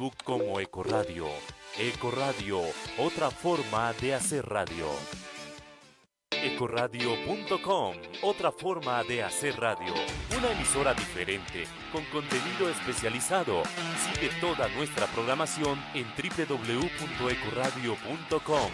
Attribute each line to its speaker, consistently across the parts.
Speaker 1: Facebook como Ecoradio. Ecoradio, otra forma de hacer radio. Ecoradio.com, otra forma de hacer radio. Una emisora diferente, con contenido especializado. Sigue toda nuestra programación en www.ecoradio.com.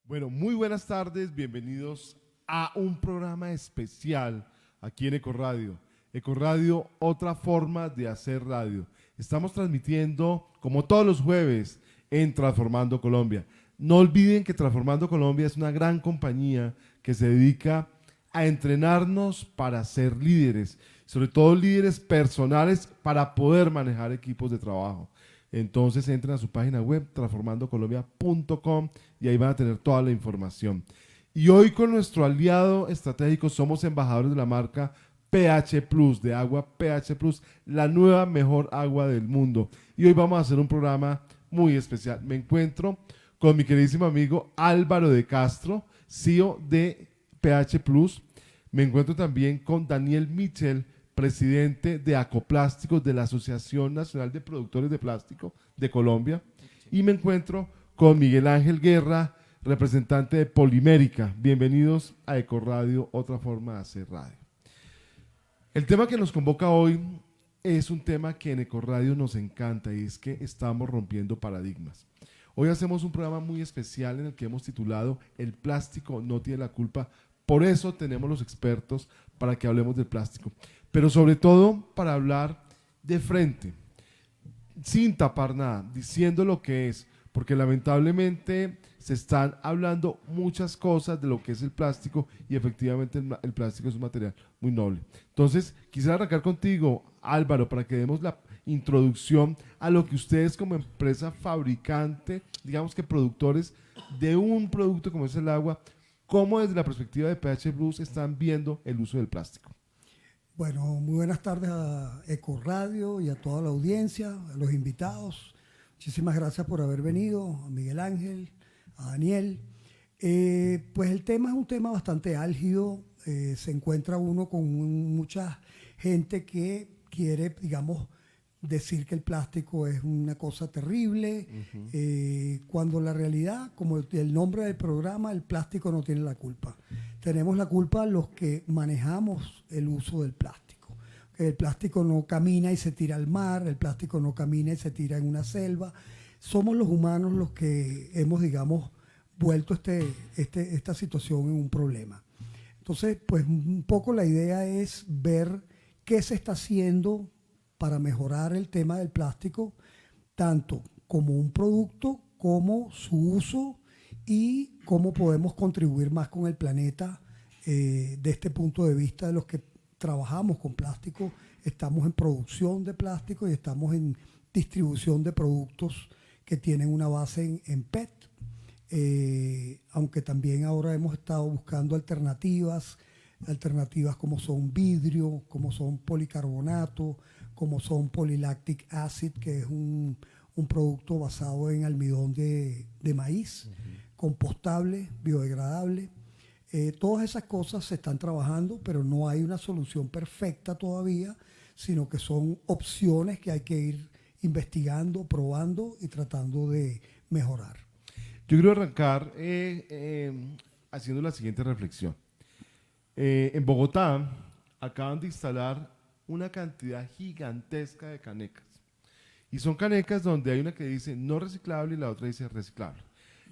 Speaker 2: Bueno, muy buenas tardes, bienvenidos a un programa especial aquí en Ecoradio. Ecoradio, otra forma de hacer radio. Estamos transmitiendo, como todos los jueves, en Transformando Colombia. No olviden que Transformando Colombia es una gran compañía que se dedica a entrenarnos para ser líderes, sobre todo líderes personales para poder manejar equipos de trabajo. Entonces entren a su página web transformandocolombia.com y ahí van a tener toda la información. Y hoy con nuestro aliado estratégico somos embajadores de la marca pH Plus, de agua pH Plus, la nueva mejor agua del mundo. Y hoy vamos a hacer un programa muy especial. Me encuentro con mi queridísimo amigo Álvaro de Castro, CEO de pH Plus. Me encuentro también con Daniel Michel, presidente de Acoplásticos de la Asociación Nacional de Productores de Plástico de Colombia. Y me encuentro con Miguel Ángel Guerra, representante de Polimérica. Bienvenidos a Ecoradio, otra forma de hacer radio. El tema que nos convoca hoy es un tema que en Ecoradio nos encanta y es que estamos rompiendo paradigmas. Hoy hacemos un programa muy especial en el que hemos titulado El plástico no tiene la culpa. Por eso tenemos los expertos para que hablemos del plástico. Pero sobre todo para hablar de frente, sin tapar nada, diciendo lo que es, porque lamentablemente se están hablando muchas cosas de lo que es el plástico y efectivamente el plástico es un material muy noble. Entonces, quisiera arrancar contigo, Álvaro, para que demos la introducción a lo que ustedes como empresa fabricante, digamos que productores de un producto como es el agua, cómo desde la perspectiva de pH Plus están viendo el uso del plástico.
Speaker 3: Bueno, muy buenas tardes a Ecoradio y a toda la audiencia, a los invitados. Muchísimas gracias por haber venido, a Miguel Ángel, a Daniel. Pues el tema es un tema bastante álgido. Se encuentra uno con mucha gente que quiere, digamos, decir que el plástico es una cosa terrible, cuando la realidad, como el nombre del programa, el plástico no tiene la culpa. Tenemos la culpa los que manejamos el uso del plástico. El plástico no camina y se tira al mar, el plástico no camina y se tira en una selva. Somos los humanos los que hemos, digamos, vuelto esta situación en un problema. Entonces, pues un poco la idea es ver qué se está haciendo para mejorar el tema del plástico, tanto como un producto, como su uso y cómo podemos contribuir más con el planeta de este punto de vista de los que trabajamos con plástico. Estamos en producción de plástico y estamos en distribución de productos que tienen una base en PET, aunque también ahora hemos estado buscando alternativas como son vidrio, como son policarbonato, como son polylactic acid, que es un producto basado en almidón de maíz, compostable, biodegradable. Todas esas cosas se están trabajando, pero no hay una solución perfecta todavía, sino que son opciones que hay que ir investigando, probando y tratando de mejorar.
Speaker 2: Yo quiero arrancar haciendo la siguiente reflexión. En Bogotá acaban de instalar una cantidad gigantesca de canecas. Y son canecas donde hay una que dice no reciclable y la otra dice reciclable.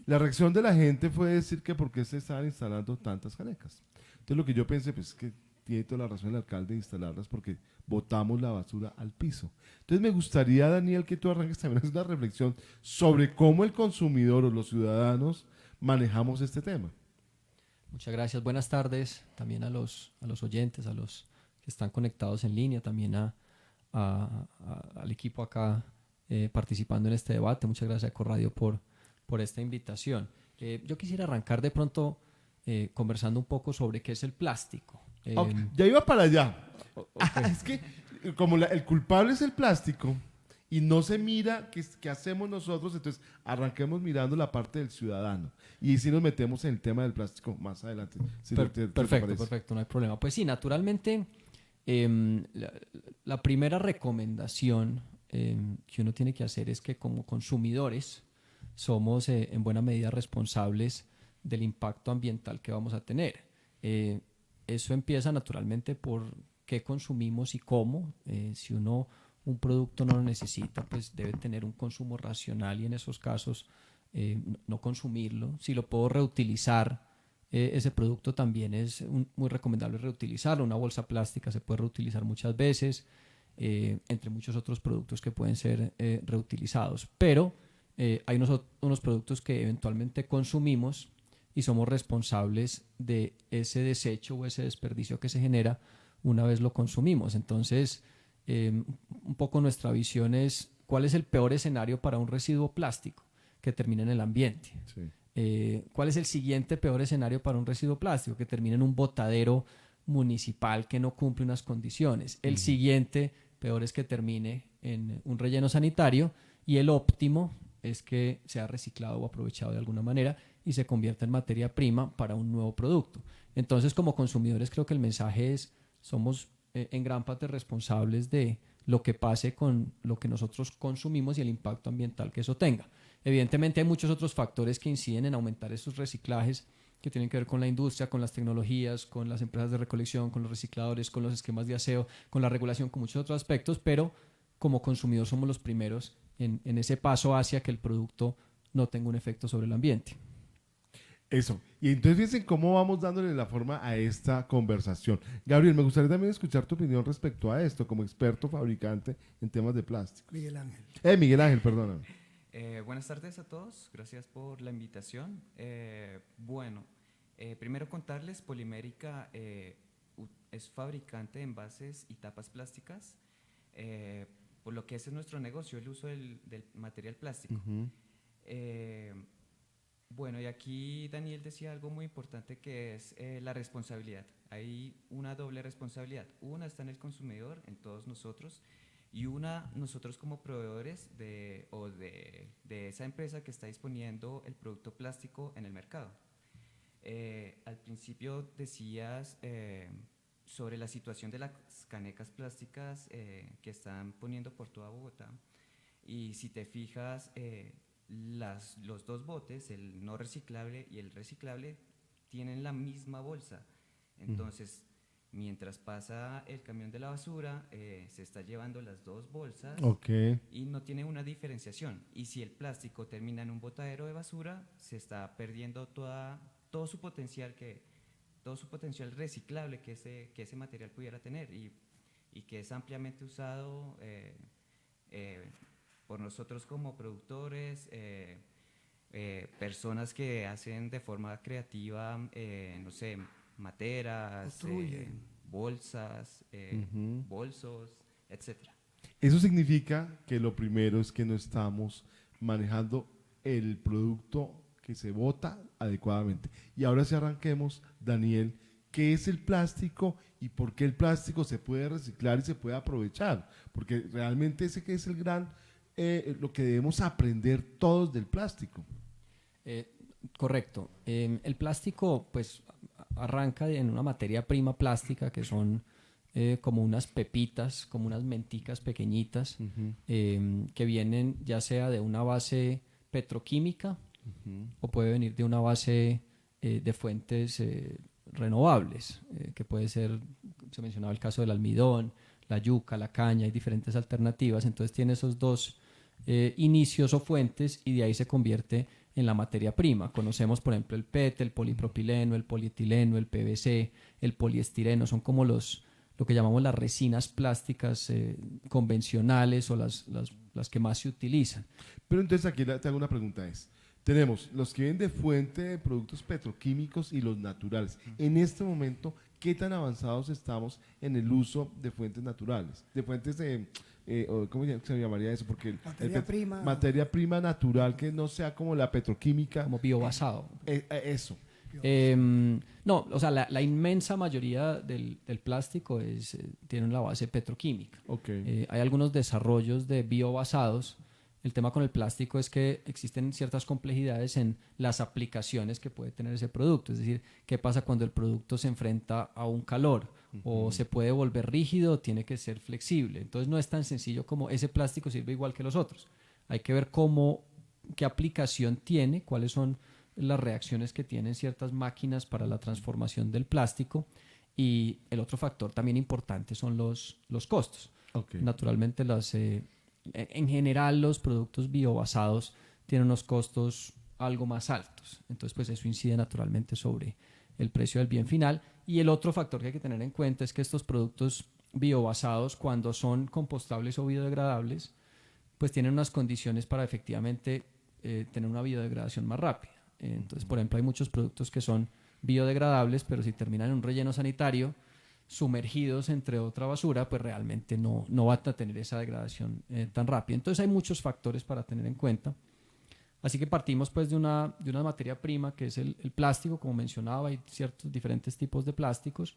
Speaker 2: La reacción de la gente fue decir que por qué se estaban instalando tantas canecas. Entonces lo que yo pensé, pues es que tiene toda la razón el alcalde de instalarlas porque botamos la basura al piso. Entonces me gustaría, Daniel, que tú arranques también una reflexión sobre cómo el consumidor o los ciudadanos manejamos este tema.
Speaker 4: Muchas gracias, buenas tardes también a los oyentes, a los que están conectados en línea, también al equipo acá participando en este debate. Muchas gracias a Ecoradio por esta invitación. Yo quisiera arrancar de pronto conversando un poco sobre qué es el plástico.
Speaker 2: Okay, ya iba para allá. Okay. Es que como el culpable es el plástico y no se mira qué hacemos nosotros, entonces arranquemos mirando la parte del ciudadano y si nos metemos en el tema del plástico más adelante. Si
Speaker 4: perfecto, no hay problema. Pues sí, naturalmente La, la primera recomendación que uno tiene que hacer es que como consumidores somos en buena medida responsables del impacto ambiental que vamos a tener. Eso empieza naturalmente por qué consumimos y cómo. Si uno un producto no lo necesita, pues debe tener un consumo racional y en esos casos no consumirlo. Si lo puedo reutilizar, ese producto también es muy recomendable reutilizarlo. Una bolsa plástica se puede reutilizar muchas veces, entre muchos otros productos que pueden ser reutilizados. Pero hay unos productos que eventualmente consumimos y somos responsables de ese desecho o ese desperdicio que se genera una vez lo consumimos. Entonces, un poco nuestra visión es cuál es el peor escenario para un residuo plástico que termine en el ambiente. Sí. ¿Cuál es el siguiente peor escenario para un residuo plástico que termine en un botadero municipal que no cumple unas condiciones? El siguiente peor es que termine en un relleno sanitario y el óptimo es que sea reciclado o aprovechado de alguna manera y se convierta en materia prima para un nuevo producto. Entonces, como consumidores, creo que el mensaje es: somos en gran parte responsables de lo que pase con lo que nosotros consumimos y el impacto ambiental que eso tenga. Evidentemente hay muchos otros factores que inciden en aumentar esos reciclajes que tienen que ver con la industria, con las tecnologías, con las empresas de recolección, con los recicladores, con los esquemas de aseo, con la regulación, con muchos otros aspectos, pero como consumidores somos los primeros en ese paso hacia que el producto no tenga un efecto sobre el ambiente.
Speaker 2: Eso. Y entonces fíjense cómo vamos dándole la forma a esta conversación. Gabriel, me gustaría también escuchar tu opinión respecto a esto, como experto fabricante en temas de plástico.
Speaker 3: Miguel Ángel.
Speaker 2: Miguel Ángel, perdóname.
Speaker 5: Buenas tardes a todos, gracias por la invitación. Primero contarles, Polimérica es fabricante de envases y tapas plásticas, por lo que ese es nuestro negocio, el uso del material plástico. Y aquí Daniel decía algo muy importante que es la responsabilidad. Hay una doble responsabilidad. Una está en el consumidor, en todos nosotros, y una nosotros como proveedores de esa empresa que está disponiendo el producto plástico en el mercado. Al principio decías sobre la situación de las canecas plásticas que están poniendo por toda Bogotá, y si te fijas, los dos botes, el no reciclable y el reciclable, tienen la misma bolsa. Entonces, mientras pasa el camión de la basura, se está llevando las dos bolsas y no tiene una diferenciación. Y si el plástico termina en un botadero de basura, se está perdiendo todo su potencial reciclable que ese material pudiera tener y que es ampliamente usado por nosotros como productores, personas que hacen de forma creativa, materas, bolsas, bolsos, etc.
Speaker 2: Eso significa que lo primero es que no estamos manejando el producto que se bota adecuadamente. Y ahora sí arranquemos, Daniel, ¿qué es el plástico y por qué el plástico se puede reciclar y se puede aprovechar? Porque realmente ese que es el gran, lo que debemos aprender todos del plástico.
Speaker 4: Correcto. El plástico pues arranca en una materia prima plástica que son como unas pepitas, como unas menticas pequeñitas, que vienen ya sea de una base petroquímica o puede venir de una base de fuentes renovables, que puede ser, se mencionaba el caso del almidón, la yuca, la caña, hay diferentes alternativas. Entonces tiene esos dos inicios o fuentes y de ahí se convierte en la materia prima. Conocemos, por ejemplo, el PET, el polipropileno, el polietileno, el PVC, el poliestireno, son como lo que llamamos las resinas plásticas convencionales o las que más se utilizan.
Speaker 2: Pero entonces aquí te hago una pregunta, tenemos los que vienen de fuente de productos petroquímicos y los naturales. En este momento, ¿qué tan avanzados estamos en el uso de fuentes naturales? De fuentes de... ¿cómo se llamaría eso? Porque materia prima natural que no sea como la petroquímica.
Speaker 4: Como biobasado.
Speaker 2: Eso.
Speaker 4: No, o sea, la inmensa mayoría del plástico tiene una base petroquímica. Hay algunos desarrollos de biobasados. El tema con el plástico es que existen ciertas complejidades en las aplicaciones que puede tener ese producto. Es decir, ¿qué pasa cuando el producto se enfrenta a un calor o se puede volver rígido o tiene que ser flexible. Entonces no es tan sencillo como ese plástico sirve igual que los otros. Hay que ver qué aplicación tiene, cuáles son las reacciones que tienen ciertas máquinas para la transformación del plástico, y el otro factor también importante son los costos.
Speaker 2: Okay.
Speaker 4: Naturalmente en general los productos biobasados tienen unos costos algo más altos, entonces pues eso incide naturalmente sobre el precio del bien final. Y el otro factor que hay que tener en cuenta es que estos productos biobasados, cuando son compostables o biodegradables, pues tienen unas condiciones para efectivamente tener una biodegradación más rápida. Entonces, por ejemplo, hay muchos productos que son biodegradables, pero si terminan en un relleno sanitario, sumergidos entre otra basura, pues realmente no van a tener esa degradación tan rápida. Entonces hay muchos factores para tener en cuenta. Así que partimos pues de una materia prima que es el plástico, como mencionaba, hay ciertos diferentes tipos de plásticos,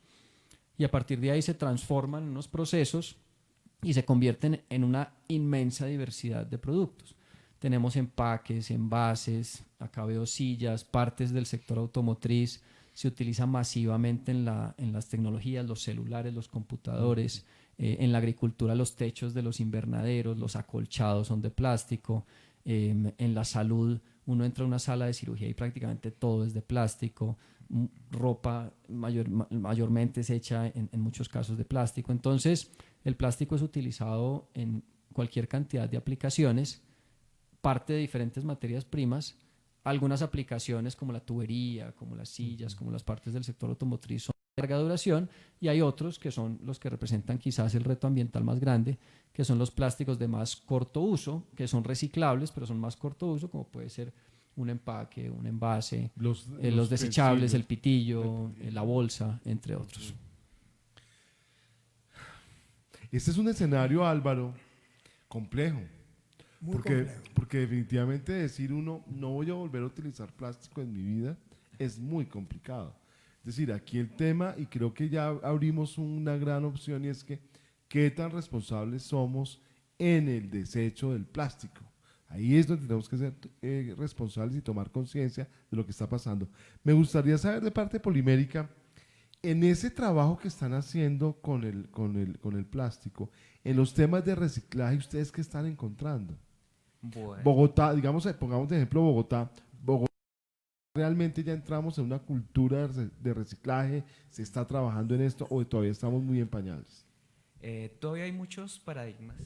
Speaker 4: y a partir de ahí se transforman en unos procesos y se convierten en una inmensa diversidad de productos. Tenemos empaques, envases, acá veo sillas, partes del sector automotriz, se utiliza masivamente en las tecnologías, los celulares, los computadores, en la agricultura los techos de los invernaderos, los acolchados son de plástico, en la salud uno entra a una sala de cirugía y prácticamente todo es de plástico, ropa mayormente es hecha en muchos casos de plástico. Entonces el plástico es utilizado en cualquier cantidad de aplicaciones, parte de diferentes materias primas. Algunas aplicaciones como la tubería, como las sillas, como las partes del sector automotriz son de larga duración, y hay otros que son los que representan quizás el reto ambiental más grande, que son los plásticos de más corto uso, que son reciclables pero son más corto uso, como puede ser un empaque, un envase, los desechables, el pitillo, la bolsa, entre otros.
Speaker 2: Este es un escenario, Álvaro, complejo. Porque definitivamente decir uno, no voy a volver a utilizar plástico en mi vida, es muy complicado. Es decir, aquí el tema, y creo que ya abrimos una gran opción, y es que qué tan responsables somos en el desecho del plástico. Ahí es donde tenemos que ser responsables y tomar conciencia de lo que está pasando. Me gustaría saber de parte Polimérica, en ese trabajo que están haciendo con el plástico, en los temas de reciclaje, ¿ustedes qué están encontrando?
Speaker 5: Bueno.
Speaker 2: Bogotá, digamos, pongamos de ejemplo Bogotá, ¿realmente ya entramos en una cultura de reciclaje? ¿Se está trabajando en esto o todavía estamos muy en pañales?
Speaker 5: Todavía hay muchos paradigmas.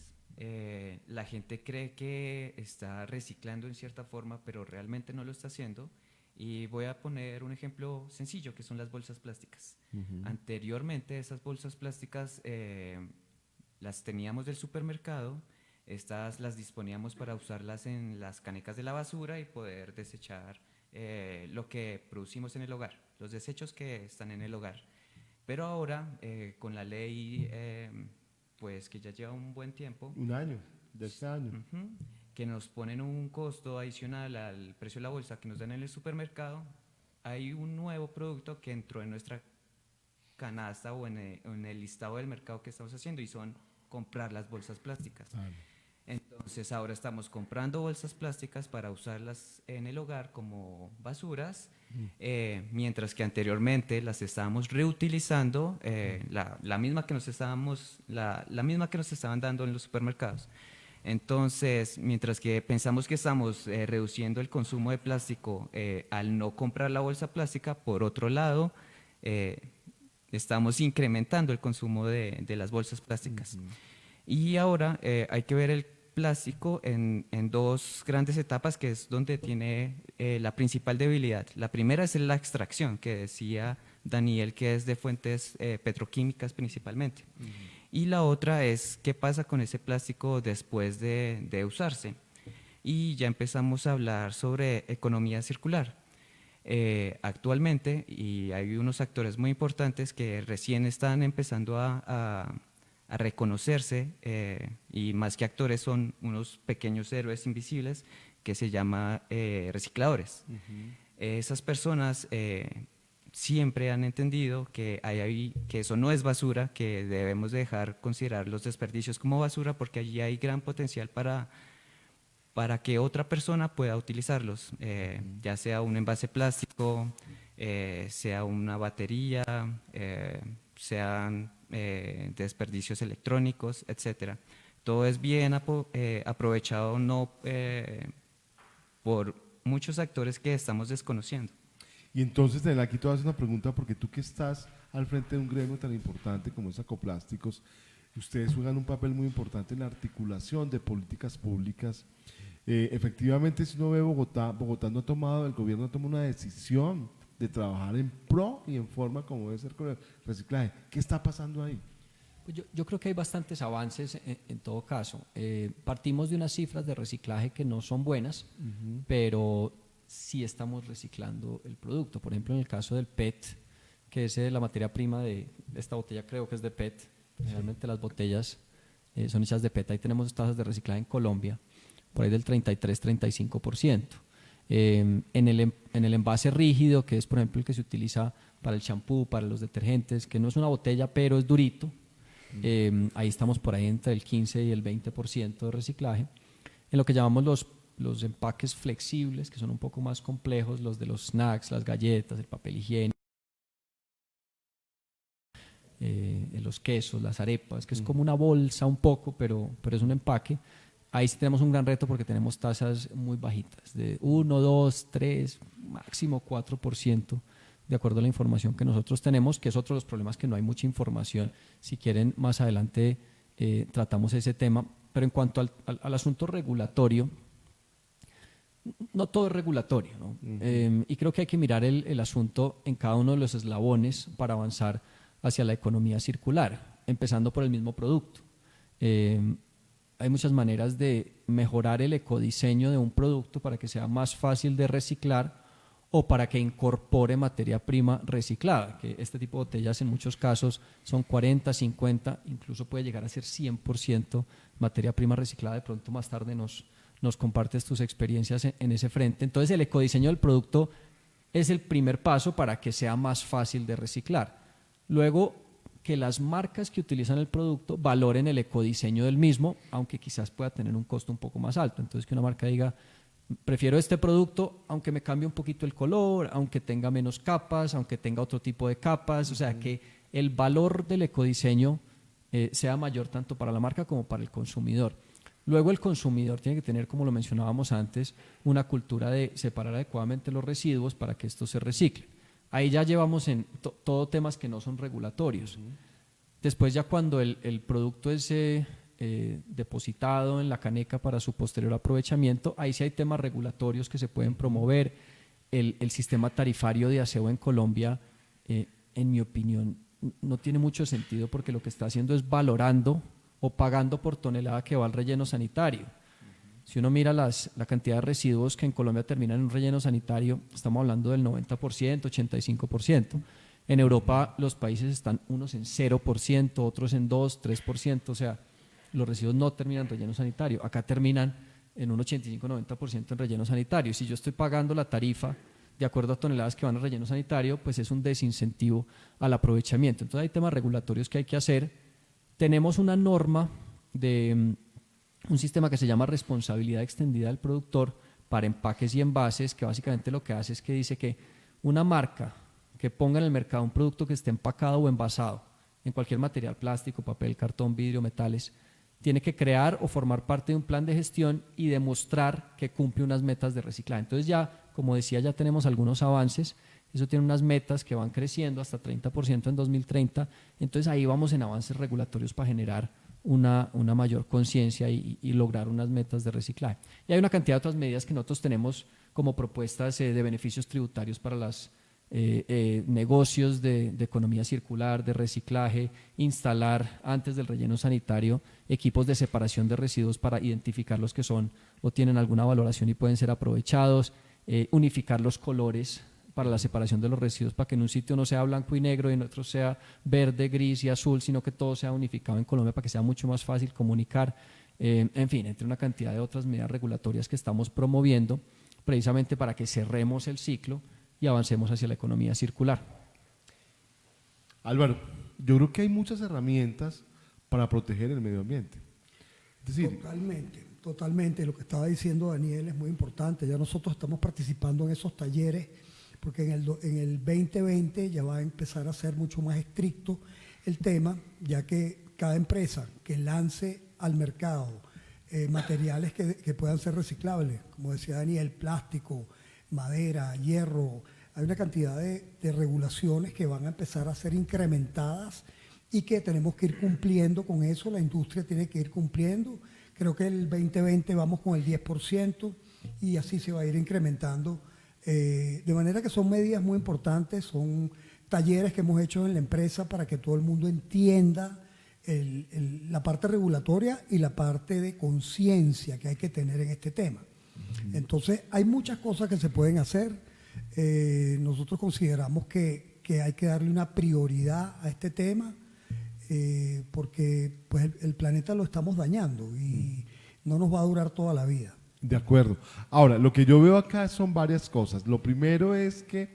Speaker 5: La gente cree que está reciclando en cierta forma, pero realmente no lo está haciendo. Y voy a poner un ejemplo sencillo, que son las bolsas plásticas. Anteriormente esas bolsas plásticas las teníamos del supermercado, estas las disponíamos para usarlas en las canecas de la basura y poder desechar lo que producimos en el hogar, los desechos que están en el hogar. Pero ahora, con la ley, pues que ya lleva un buen tiempo.
Speaker 2: Un año, de este año.
Speaker 5: Que nos ponen un costo adicional al precio de la bolsa que nos dan en el supermercado, hay un nuevo producto que entró en nuestra canasta o en el listado del mercado que estamos haciendo, y son comprar las bolsas plásticas. Entonces ahora estamos comprando bolsas plásticas para usarlas en el hogar como basuras, mientras que anteriormente las estábamos reutilizando, la misma que nos estaban dando en los supermercados. Entonces, mientras que pensamos que estamos reduciendo el consumo de plástico al no comprar la bolsa plástica, por otro lado, estamos incrementando el consumo de las bolsas plásticas. Y ahora hay que ver el plástico en dos grandes etapas, que es donde tiene la principal debilidad. La primera es la extracción, que decía Daniel, que es de fuentes petroquímicas principalmente. Y la otra es qué pasa con ese plástico después de usarse. Y ya empezamos a hablar sobre economía circular. Actualmente, y hay unos actores muy importantes que recién están empezando a reconocerse, y más que actores son unos pequeños héroes invisibles que se llama recicladores. Esas personas siempre han entendido que eso no es basura, que debemos dejar considerar los desperdicios como basura, porque allí hay gran potencial para que otra persona pueda utilizarlos, ya sea un envase plástico, sea una batería, sean desperdicios electrónicos, etcétera. Todo es bien aprovechado no por muchos actores que estamos desconociendo.
Speaker 2: Y entonces, Daniel, aquí te voy a hacer una pregunta, porque tú que estás al frente de un gremio tan importante como es Acoplásticos, ustedes juegan un papel muy importante en la articulación de políticas públicas. Efectivamente, si uno ve Bogotá no ha tomado, el gobierno no tomó una decisión de trabajar en pro y en forma como debe ser con el reciclaje. ¿Qué está pasando ahí?
Speaker 4: Pues yo creo que hay bastantes avances en todo caso. Partimos de unas cifras de reciclaje que no son buenas, pero sí estamos reciclando el producto. Por ejemplo, en el caso del PET, que es la materia prima de esta botella, creo que es de PET. Realmente las botellas son hechas de PET. Ahí tenemos tasas de reciclaje en Colombia, por ahí del 33-35%. En el envase rígido, que es por ejemplo el que se utiliza para el champú, para los detergentes, que no es una botella pero es durito, ahí estamos por ahí entre el 15 y el 20% de reciclaje. En lo que llamamos los empaques flexibles, que son un poco más complejos, los de los snacks, las galletas, el papel higiénico, los quesos, las arepas, que es como una bolsa un poco, pero es un empaque. Ahí sí tenemos un gran reto porque tenemos tasas muy bajitas, de 1, 2, 3, máximo 4%, de acuerdo a la información que nosotros tenemos, que es otro de los problemas, que no hay mucha información. Si quieren, más adelante tratamos ese tema. Pero en cuanto al asunto regulatorio, no todo es regulatorio, ¿no? Y creo que hay que mirar el asunto en cada uno de los eslabones para avanzar hacia la economía circular, empezando por el mismo producto. Hay muchas maneras de mejorar el ecodiseño de un producto para que sea más fácil de reciclar o para que incorpore materia prima reciclada, que este tipo de botellas en muchos casos son 40, 50, incluso puede llegar a ser 100% materia prima reciclada. De pronto más tarde nos compartes tus experiencias en ese frente. Entonces el ecodiseño del producto es el primer paso para que sea más fácil de reciclar. Luego, que las marcas que utilizan el producto valoren el ecodiseño del mismo, aunque quizás pueda tener un costo un poco más alto. Entonces que una marca diga, prefiero este producto aunque me cambie un poquito el color, aunque tenga menos capas, aunque tenga otro tipo de capas, o sea que el valor del ecodiseño sea mayor tanto para la marca como para el consumidor. Luego el consumidor tiene que tener, como lo mencionábamos antes, una cultura de separar adecuadamente los residuos para que estos se reciclen. Ahí ya llevamos en todo temas que no son regulatorios. Después ya cuando el producto es depositado en la caneca para su posterior aprovechamiento, ahí sí hay temas regulatorios que se pueden promover. El sistema tarifario de aseo en Colombia, en mi opinión, no tiene mucho sentido, porque lo que está haciendo es valorando o pagando por tonelada que va al relleno sanitario. Si uno mira la cantidad de residuos que en Colombia terminan en un relleno sanitario, estamos hablando del 90%, 85%. En Europa los países están unos en 0%, otros en 2, 3%, o sea, los residuos no terminan en relleno sanitario. Acá terminan en un 85-90% en relleno sanitario. Si yo estoy pagando la tarifa de acuerdo a toneladas que van al relleno sanitario, pues es un desincentivo al aprovechamiento. Entonces hay temas regulatorios que hay que hacer. Tenemos una norma de un sistema que se llama responsabilidad extendida del productor para empaques y envases, que básicamente lo que hace es que dice que una marca que ponga en el mercado un producto que esté empacado o envasado en cualquier material, plástico, papel, cartón, vidrio, metales, tiene que crear o formar parte de un plan de gestión y demostrar que cumple unas metas de reciclaje. Entonces ya, como decía, ya tenemos algunos avances. Eso tiene unas metas que van creciendo hasta 30% en 2030. Entonces ahí vamos en avances regulatorios para generar una mayor conciencia y lograr unas metas de reciclaje. Y hay una cantidad de otras medidas que nosotros tenemos como propuestas de beneficios tributarios para los negocios de economía circular, de reciclaje, instalar antes del relleno sanitario equipos de separación de residuos para identificar los que son o tienen alguna valoración y pueden ser aprovechados, unificar los colores para la separación de los residuos, para que en un sitio no sea blanco y negro y en otro sea verde, gris y azul, sino que todo sea unificado en Colombia para que sea mucho más fácil comunicar. En fin, entre una cantidad de otras medidas regulatorias que estamos promoviendo precisamente para que cerremos el ciclo y avancemos hacia la economía circular.
Speaker 2: Álvaro, yo creo que hay muchas herramientas para proteger el medio ambiente. Es decir,
Speaker 3: Totalmente. Lo que estaba diciendo Daniel es muy importante. Ya nosotros estamos participando en esos talleres, porque en el 2020 ya va a empezar a ser mucho más estricto el tema, ya que cada empresa que lance al mercado materiales que puedan ser reciclables, como decía Daniel, plástico, madera, hierro, hay una cantidad de regulaciones que van a empezar a ser incrementadas y que tenemos que ir cumpliendo con eso, la industria tiene que ir cumpliendo. Creo que el 2020 vamos con el 10% y así se va a ir incrementando. De manera que son medidas muy importantes, son talleres que hemos hecho en la empresa para que todo el mundo entienda la parte regulatoria y la parte de conciencia que hay que tener en este tema. Entonces, hay muchas cosas que se pueden hacer. Nosotros consideramos que hay que darle una prioridad a este tema porque pues, el planeta lo estamos dañando y no nos va a durar toda la vida.
Speaker 2: De acuerdo. Ahora, lo que yo veo acá son varias cosas. Lo primero es que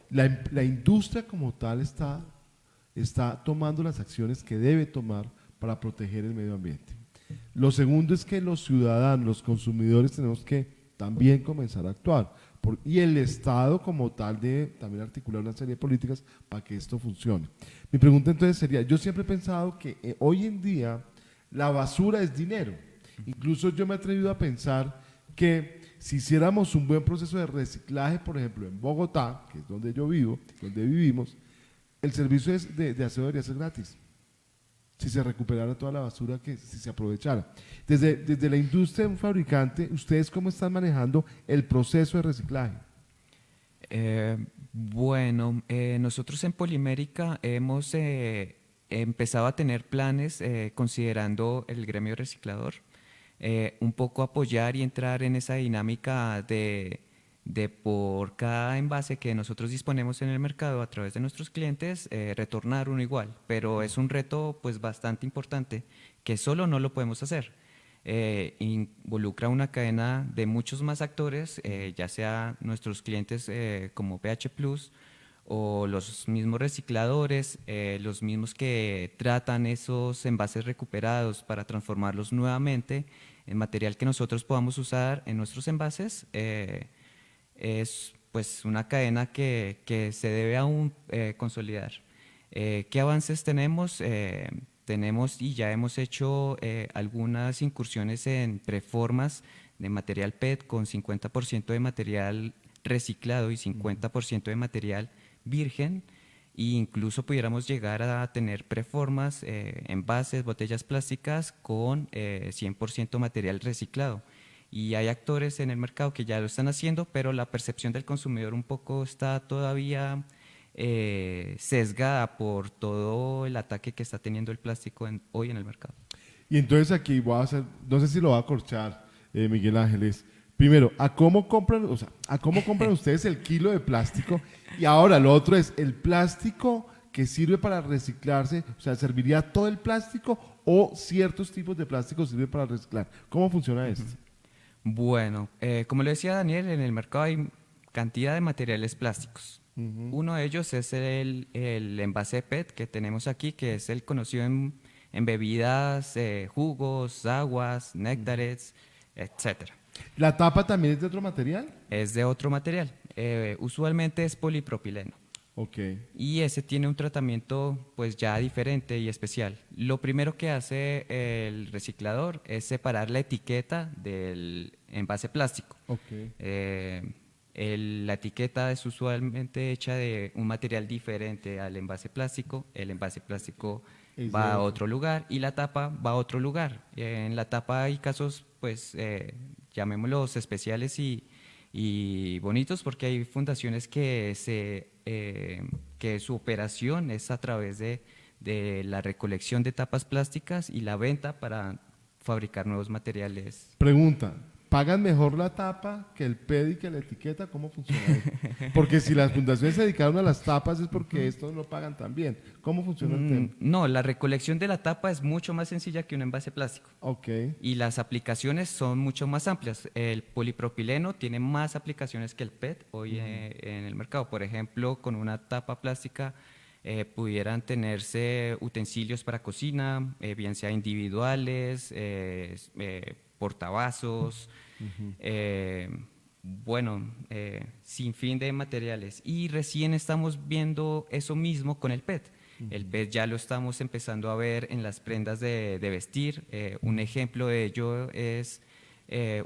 Speaker 2: la industria como tal está tomando las acciones que debe tomar para proteger el medio ambiente. Lo segundo es que los ciudadanos, los consumidores tenemos que también comenzar a actuar. Y el Estado como tal debe también articular una serie de políticas para que esto funcione. Mi pregunta entonces sería, yo siempre he pensado que hoy en día la basura es dinero. Incluso yo me he atrevido a pensar que si hiciéramos un buen proceso de reciclaje, por ejemplo, en Bogotá, que es donde yo vivo, donde vivimos, el servicio de aseo debería ser gratis. Si se recuperara toda la basura, si se aprovechara. Desde la industria de un fabricante, ¿ustedes cómo están manejando el proceso de reciclaje?
Speaker 5: Nosotros en Polimérica hemos empezado a tener planes considerando el gremio reciclador, un poco apoyar y entrar en esa dinámica de por cada envase que nosotros disponemos en el mercado a través de nuestros clientes, retornar uno igual, pero es un reto pues bastante importante que solo no lo podemos hacer. Involucra una cadena de muchos más actores, ya sea nuestros clientes como PH Plus o los mismos recicladores, los mismos que tratan esos envases recuperados para transformarlos nuevamente en material que nosotros podamos usar en nuestros envases. Es pues una cadena que se debe aún consolidar. ¿Qué avances tenemos? Tenemos y ya hemos hecho algunas incursiones en preformas de material PET con 50% de material reciclado y 50% de material virgen, e incluso pudiéramos llegar a tener preformas, envases, botellas plásticas con 100% material reciclado. Y hay actores en el mercado que ya lo están haciendo, pero la percepción del consumidor un poco está todavía sesgada por todo el ataque que está teniendo el plástico hoy en el mercado.
Speaker 2: Y entonces aquí voy a hacer, no sé si lo va a corchar, Miguel Ángeles. Primero, ¿a cómo compran ustedes el kilo de plástico? Y ahora lo otro es, ¿el plástico que sirve para reciclarse, o sea, serviría todo el plástico o ciertos tipos de plástico sirven para reciclar? ¿Cómo funciona esto?
Speaker 5: Bueno, como le decía Daniel, en el mercado hay cantidad de materiales plásticos. Uno de ellos es el envase PET que tenemos aquí, que es el conocido en bebidas, jugos, aguas, néctares, etcétera.
Speaker 2: ¿La tapa también es de otro material?
Speaker 5: Es de otro material. Usualmente es polipropileno.
Speaker 2: Okay.
Speaker 5: Y ese tiene un tratamiento pues ya diferente y especial. Lo primero que hace el reciclador es separar la etiqueta del envase plástico.
Speaker 2: Okay.
Speaker 5: La etiqueta es usualmente hecha de un material diferente al envase plástico. El envase plástico va a otro lugar y la tapa va a otro lugar. En la tapa hay casos, pues, llamémoslos especiales y bonitos, porque hay fundaciones que su operación es a través de la recolección de tapas plásticas y la venta para fabricar nuevos materiales.
Speaker 2: Pregunta, ¿pagan mejor la tapa que el PET y que la etiqueta? ¿Cómo funciona eso? Porque si las fundaciones se dedicaron a las tapas es porque estos no pagan tan bien. ¿Cómo funciona el tema?
Speaker 5: No, la recolección de la tapa es mucho más sencilla que un envase plástico.
Speaker 2: Okay.
Speaker 5: Y las aplicaciones son mucho más amplias. El polipropileno tiene más aplicaciones que el PET hoy en el mercado. Por ejemplo, con una tapa plástica pudieran tenerse utensilios para cocina, bien sea individuales, portavasos, sin fin de materiales. Y recién estamos viendo eso mismo con el PET. El PET ya lo estamos empezando a ver en las prendas de vestir. Un ejemplo de ello es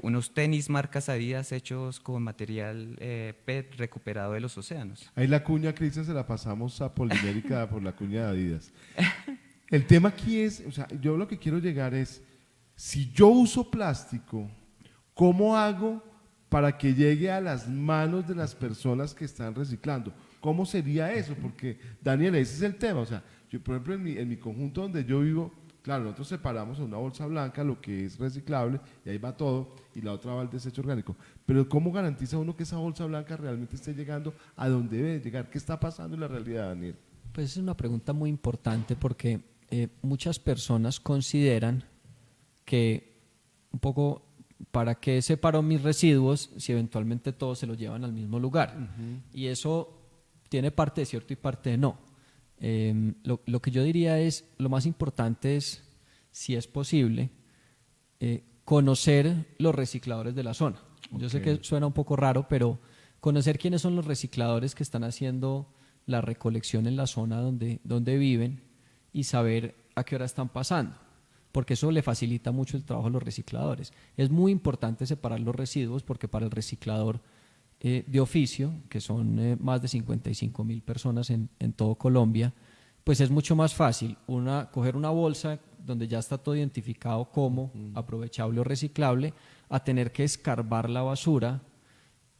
Speaker 5: unos tenis marcas Adidas hechos con material PET recuperado de los océanos.
Speaker 2: Ahí la cuña, Cristian, se la pasamos a Polimérica por la cuña de Adidas. El tema aquí es, o sea, yo lo que quiero llegar es, si yo uso plástico, ¿cómo hago para que llegue a las manos de las personas que están reciclando? ¿Cómo sería eso? Porque, Daniel, ese es el tema. O sea, yo, por ejemplo, en mi conjunto donde yo vivo, claro, nosotros separamos en una bolsa blanca lo que es reciclable y ahí va todo, y la otra va al desecho orgánico. Pero ¿cómo garantiza uno que esa bolsa blanca realmente esté llegando a donde debe llegar? ¿Qué está pasando en la realidad, Daniel?
Speaker 4: Pues es una pregunta muy importante porque muchas personas consideran que un poco, ¿para qué separo mis residuos si eventualmente todos se los llevan al mismo lugar? Y eso tiene parte de cierto y parte de no. Lo que yo diría es, lo más importante es, si es posible, conocer los recicladores de la zona. Yo sé que suena un poco raro, pero conocer quiénes son los recicladores que están haciendo la recolección en la zona donde viven y saber a qué hora están pasando, porque eso le facilita mucho el trabajo a los recicladores. Es muy importante separar los residuos porque para el reciclador de oficio, que son más de 55.000 personas en todo Colombia, pues es mucho más fácil coger una bolsa donde ya está todo identificado como aprovechable o reciclable, a tener que escarbar la basura,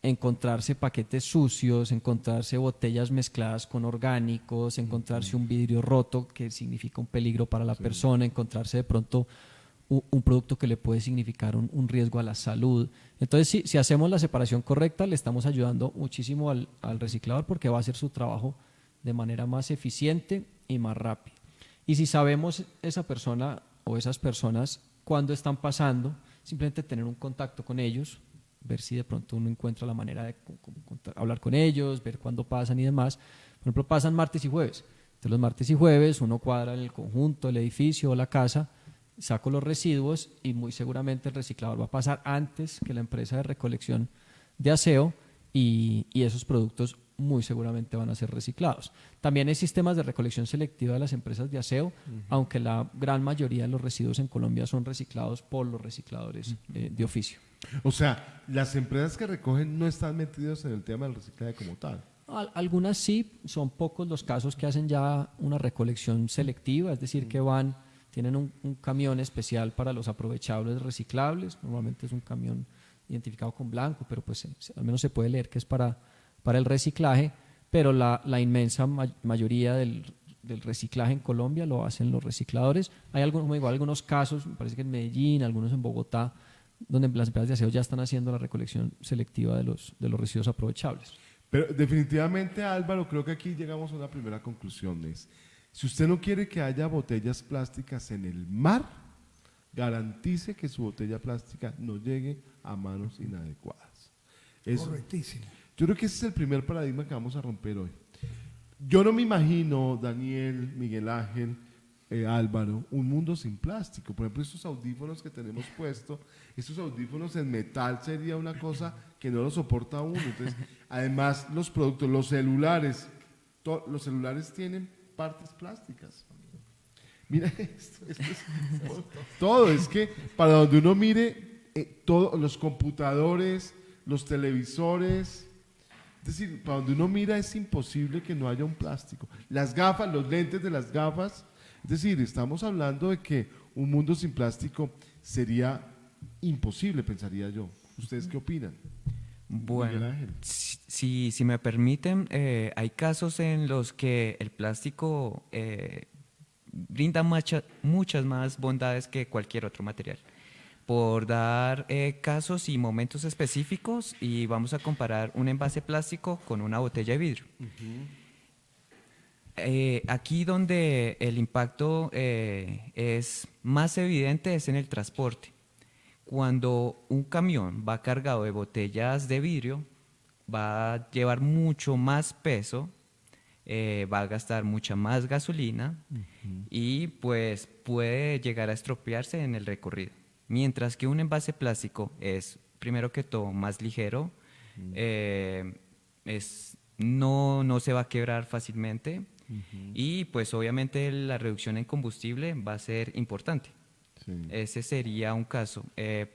Speaker 4: encontrarse paquetes sucios, encontrarse botellas mezcladas con orgánicos, encontrarse un vidrio roto que significa un peligro para la persona, encontrarse de pronto un producto que le puede significar un riesgo a la salud. Entonces, si hacemos la separación correcta, le estamos ayudando muchísimo al reciclador porque va a hacer su trabajo de manera más eficiente y más rápida. Y si sabemos esa persona o esas personas cuándo están pasando, simplemente tener un contacto con ellos, ver si de pronto uno encuentra la manera de hablar con ellos, ver cuándo pasan y demás. Por ejemplo, pasan martes y jueves. Entonces los martes y jueves uno cuadra en el conjunto, el edificio o la casa, saco los residuos y muy seguramente el reciclador va a pasar antes que la empresa de recolección de aseo y esos productos muy seguramente van a ser reciclados. También hay sistemas de recolección selectiva de las empresas de aseo, aunque la gran mayoría de los residuos en Colombia son reciclados por los recicladores de oficio.
Speaker 2: O sea, las empresas que recogen no están metidas en el tema del reciclaje como tal.
Speaker 4: Algunas sí, son pocos los casos que hacen ya una recolección selectiva, es decir, que tienen un camión especial para los aprovechables reciclables, normalmente es un camión identificado con blanco, pero pues al menos se puede leer que es para el reciclaje, pero la inmensa mayoría del reciclaje en Colombia lo hacen los recicladores. Hay algunos casos, me parece que en Medellín, algunos en Bogotá, donde las empresas de aseo ya están haciendo la recolección selectiva de los residuos aprovechables.
Speaker 2: Pero definitivamente, Álvaro, creo que aquí llegamos a una primera conclusión. Si usted no quiere que haya botellas plásticas en el mar, garantice que su botella plástica no llegue a manos inadecuadas.
Speaker 3: Correctísimo.
Speaker 2: Yo creo que ese es el primer paradigma que vamos a romper hoy. Yo no me imagino, Daniel, Miguel Ángel, Álvaro, un mundo sin plástico. Por ejemplo, estos audífonos que tenemos puestos, estos audífonos en metal sería una cosa que no lo soporta uno. Entonces, además, los productos, los celulares tienen partes plásticas. Mira esto es todo. Es que para donde uno mire, todos los computadores, los televisores, es decir, para donde uno mira es imposible que no haya un plástico. Las gafas, los lentes de las gafas, es decir, estamos hablando de que un mundo sin plástico sería imposible, pensaría yo. ¿Ustedes qué opinan?
Speaker 5: Bueno, si me permiten, hay casos en los que el plástico brinda muchas más bondades que cualquier otro material. Por dar casos y momentos específicos, y vamos a comparar un envase plástico con una botella de vidrio. Aquí donde el impacto es más evidente es en el transporte. Cuando un camión va cargado de botellas de vidrio, va a llevar mucho más peso, va a gastar mucha más gasolina y pues puede llegar a estropearse en el recorrido. Mientras que un envase plástico es, primero que todo, más ligero, no se va a quebrar fácilmente Y pues obviamente la reducción en combustible va a ser importante.
Speaker 2: Sí.
Speaker 5: Ese sería un caso.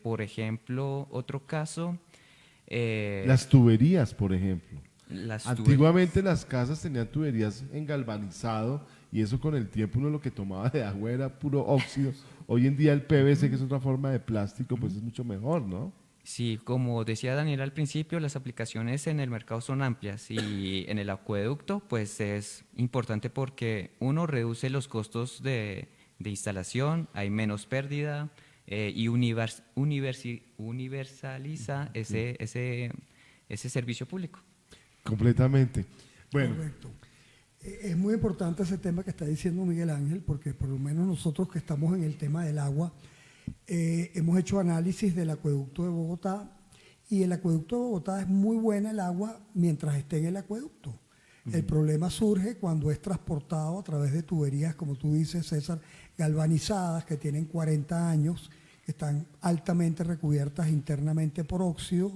Speaker 5: Por ejemplo, otro caso,
Speaker 2: Las tuberías, por ejemplo.
Speaker 5: las
Speaker 2: Antiguamente las casas tenían tuberías en galvanizado y eso con el tiempo uno lo que tomaba de agua era puro óxido. Hoy en día el PVC, que es otra forma de plástico, pues es mucho mejor, ¿no?
Speaker 5: Sí, como decía Daniel al principio, las aplicaciones en el mercado son amplias y en el acueducto pues es importante porque uno reduce los costos de instalación, hay menos pérdida y universaliza ese servicio público.
Speaker 2: Completamente. Bueno,
Speaker 3: Correcto. Es muy importante ese tema que está diciendo Miguel Ángel, porque por lo menos nosotros que estamos en el tema del agua, hemos hecho análisis del acueducto de Bogotá y el acueducto de Bogotá es muy buena el agua mientras esté en el acueducto. El problema surge cuando es transportado a través de tuberías, como tú dices, César, galvanizadas, que tienen 40 años, que están altamente recubiertas internamente por óxido,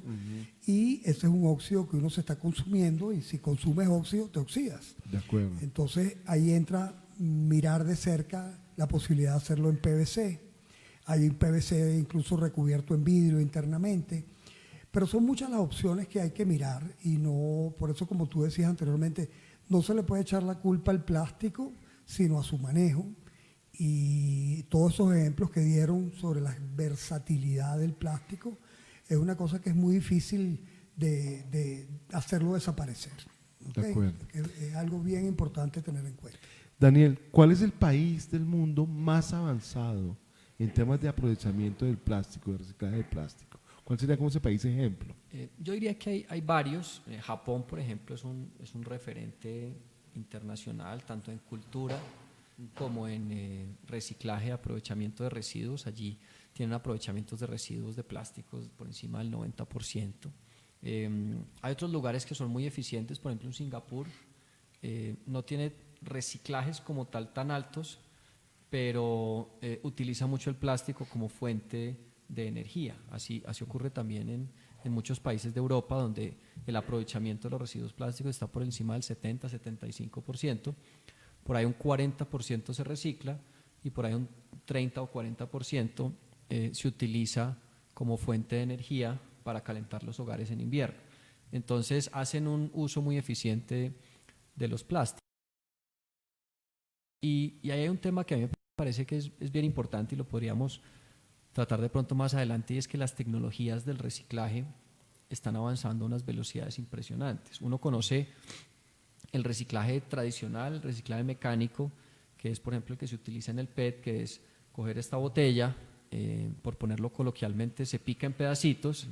Speaker 3: y ese es un óxido que uno se está consumiendo, y si consumes óxido, te oxidas.
Speaker 2: de acuerdo.
Speaker 3: Entonces, ahí entra mirar de cerca la posibilidad de hacerlo en PVC. Hay un PVC incluso recubierto en vidrio internamente. Pero son muchas las opciones que hay que mirar y no, por eso como tú decías anteriormente, no se le puede echar la culpa al plástico, sino a su manejo. Y todos esos ejemplos que dieron sobre la versatilidad del plástico es una cosa que es muy difícil de hacerlo desaparecer. ¿Okay?
Speaker 2: De acuerdo.
Speaker 3: Es algo bien importante tener en cuenta.
Speaker 2: Daniel, ¿cuál es el país del mundo más avanzado en temas de aprovechamiento del plástico, de reciclaje de plástico? ¿Cuál sería como ese país ejemplo?
Speaker 4: Yo diría que hay varios. Japón, por ejemplo, es un referente internacional, tanto en cultura como en reciclaje y aprovechamiento de residuos. Allí tienen aprovechamientos de residuos de plásticos por encima del 90%. Hay otros lugares que son muy eficientes, por ejemplo en Singapur no tiene reciclajes como tal tan altos, pero utiliza mucho el plástico como fuente de energía. Así ocurre también en muchos países de Europa, donde el aprovechamiento de los residuos plásticos está por encima del 70-75%. Por ahí un 40% se recicla y por ahí un 30 o 40% se utiliza como fuente de energía para calentar los hogares en invierno. Entonces hacen un uso muy eficiente de los plásticos. Y ahí hay un tema que a mí me parece que es bien importante y lo podríamos tratar de pronto más adelante, y es que las tecnologías del reciclaje están avanzando a unas velocidades impresionantes. Uno conoce el reciclaje tradicional, el reciclaje mecánico, que es por ejemplo el que se utiliza en el PET, que es coger esta botella, por ponerlo coloquialmente, se pica en pedacitos,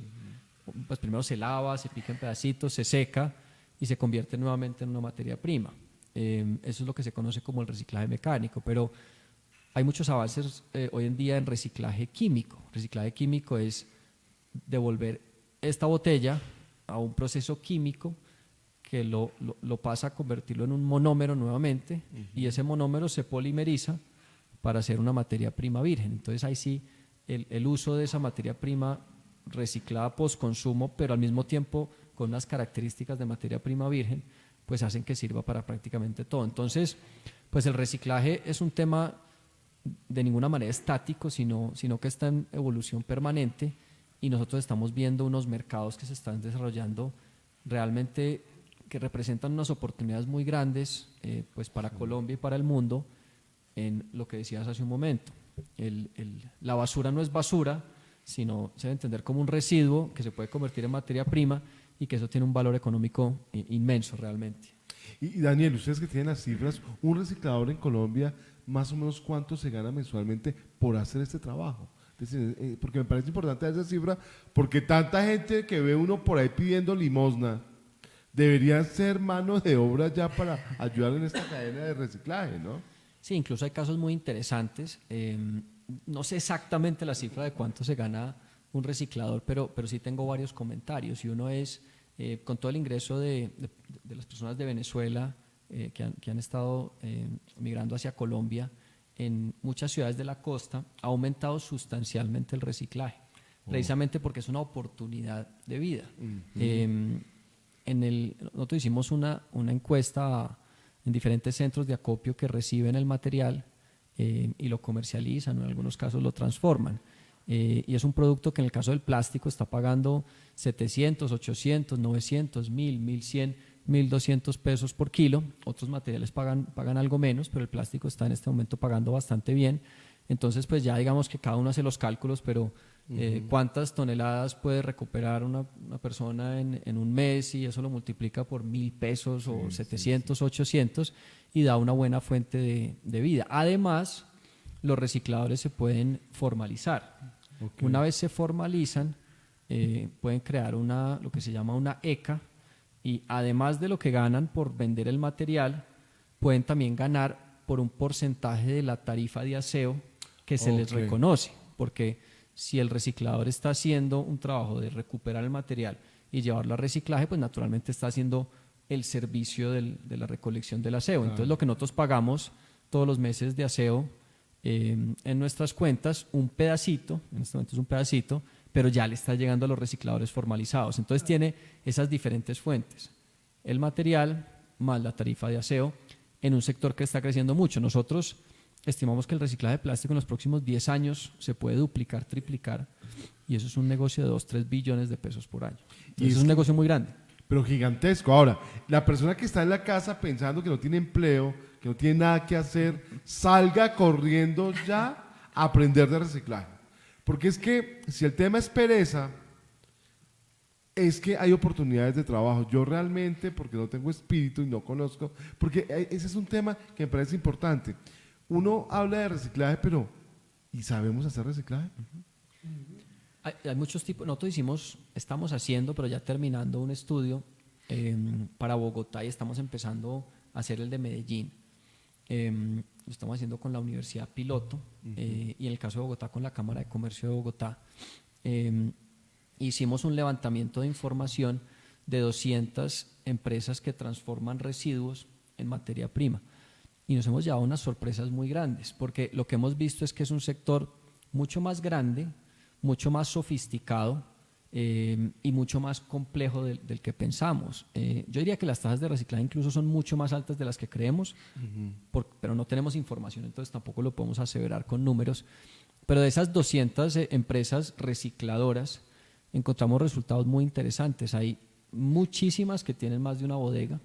Speaker 4: pues primero se lava, se pica en pedacitos, se seca y se convierte nuevamente en una materia prima. Eso es lo que se conoce como el reciclaje mecánico, pero hay muchos avances hoy en día en reciclaje químico. Reciclaje químico es devolver esta botella a un proceso químico que lo pasa a convertirlo en un monómero nuevamente, y ese monómero se polimeriza para hacer una materia prima virgen. Entonces ahí sí el uso de esa materia prima reciclada post consumo, pero al mismo tiempo con unas características de materia prima virgen, pues hacen que sirva para prácticamente todo. Entonces, pues el reciclaje es un tema de ninguna manera estático, sino que está en evolución permanente, y nosotros estamos viendo unos mercados que se están desarrollando realmente, que representan unas oportunidades muy grandes pues para Colombia y para el mundo, en lo que decías hace un momento. La basura no es basura, sino se debe entender como un residuo que se puede convertir en materia prima, y que eso tiene un valor económico inmenso realmente.
Speaker 2: Y Daniel, ustedes que tienen las cifras, un reciclador en Colombia, más o menos cuánto se gana mensualmente por hacer este trabajo. Es decir, porque me parece importante esa cifra, porque tanta gente que ve uno por ahí pidiendo limosna, deberían ser mano de obra ya para ayudar en esta cadena de reciclaje, ¿no?
Speaker 4: Sí, incluso hay casos muy interesantes. No sé exactamente la cifra de cuánto se gana un reciclador, pero sí tengo varios comentarios, y uno es, con todo el ingreso de las personas de Venezuela que han estado migrando hacia Colombia, en muchas ciudades de la costa ha aumentado sustancialmente el reciclaje, precisamente porque es una oportunidad de vida. Nosotros hicimos una encuesta en diferentes centros de acopio que reciben el material y lo comercializan o en algunos casos lo transforman. Y es un producto que en el caso del plástico está pagando 700, 800, 900, 1000, 1100, 1200 pesos por kilo. Otros materiales pagan algo menos, pero el plástico está en este momento pagando bastante bien. Entonces, pues ya digamos que cada uno hace los cálculos, pero ¿cuántas toneladas puede recuperar una persona en un mes? Y eso lo multiplica por 1000 pesos o 700, 800 y da una buena fuente de vida. Además, los recicladores se pueden formalizar. Okay. Una vez se formalizan, pueden crear lo que se llama una ECA, y además de lo que ganan por vender el material, pueden también ganar por un porcentaje de la tarifa de aseo que se les reconoce, porque si el reciclador está haciendo un trabajo de recuperar el material y llevarlo a reciclaje, pues naturalmente está haciendo el servicio de la recolección del aseo. Entonces lo que nosotros pagamos todos los meses de aseo en nuestras cuentas, un pedacito, en este momento es un pedacito, pero ya le está llegando a los recicladores formalizados. Entonces tiene esas diferentes fuentes: el material más la tarifa de aseo, en un sector que está creciendo mucho. Nosotros estimamos que el reciclaje de plástico en los próximos 10 años se puede duplicar, triplicar, y eso es un negocio de 2-3 billones de pesos por año. Entonces es un negocio muy grande.
Speaker 2: Pero gigantesco. Ahora, la persona que está en la casa pensando que no tiene empleo, que no tiene nada que hacer, salga corriendo ya a aprender de reciclaje. Porque es que si el tema es pereza, es que hay oportunidades de trabajo. Yo realmente, porque no tengo espíritu y no conozco, porque ese es un tema que me parece importante. Uno habla de reciclaje, pero ¿y sabemos hacer reciclaje?
Speaker 4: Hay muchos tipos. Nosotros estamos haciendo, pero ya terminando un estudio para Bogotá, y estamos empezando a hacer el de Medellín. Lo estamos haciendo con la Universidad Piloto y en el caso de Bogotá con la Cámara de Comercio de Bogotá. Hicimos un levantamiento de información de 200 empresas que transforman residuos en materia prima, y nos hemos llevado unas sorpresas muy grandes, porque lo que hemos visto es que es un sector mucho más grande, mucho más sofisticado y mucho más complejo del que pensamos. Yo diría que las tasas de reciclaje incluso son mucho más altas de las que creemos, pero no tenemos información, entonces tampoco lo podemos aseverar con números. Pero de esas 200 empresas recicladoras encontramos resultados muy interesantes. Hay muchísimas que tienen más de una bodega,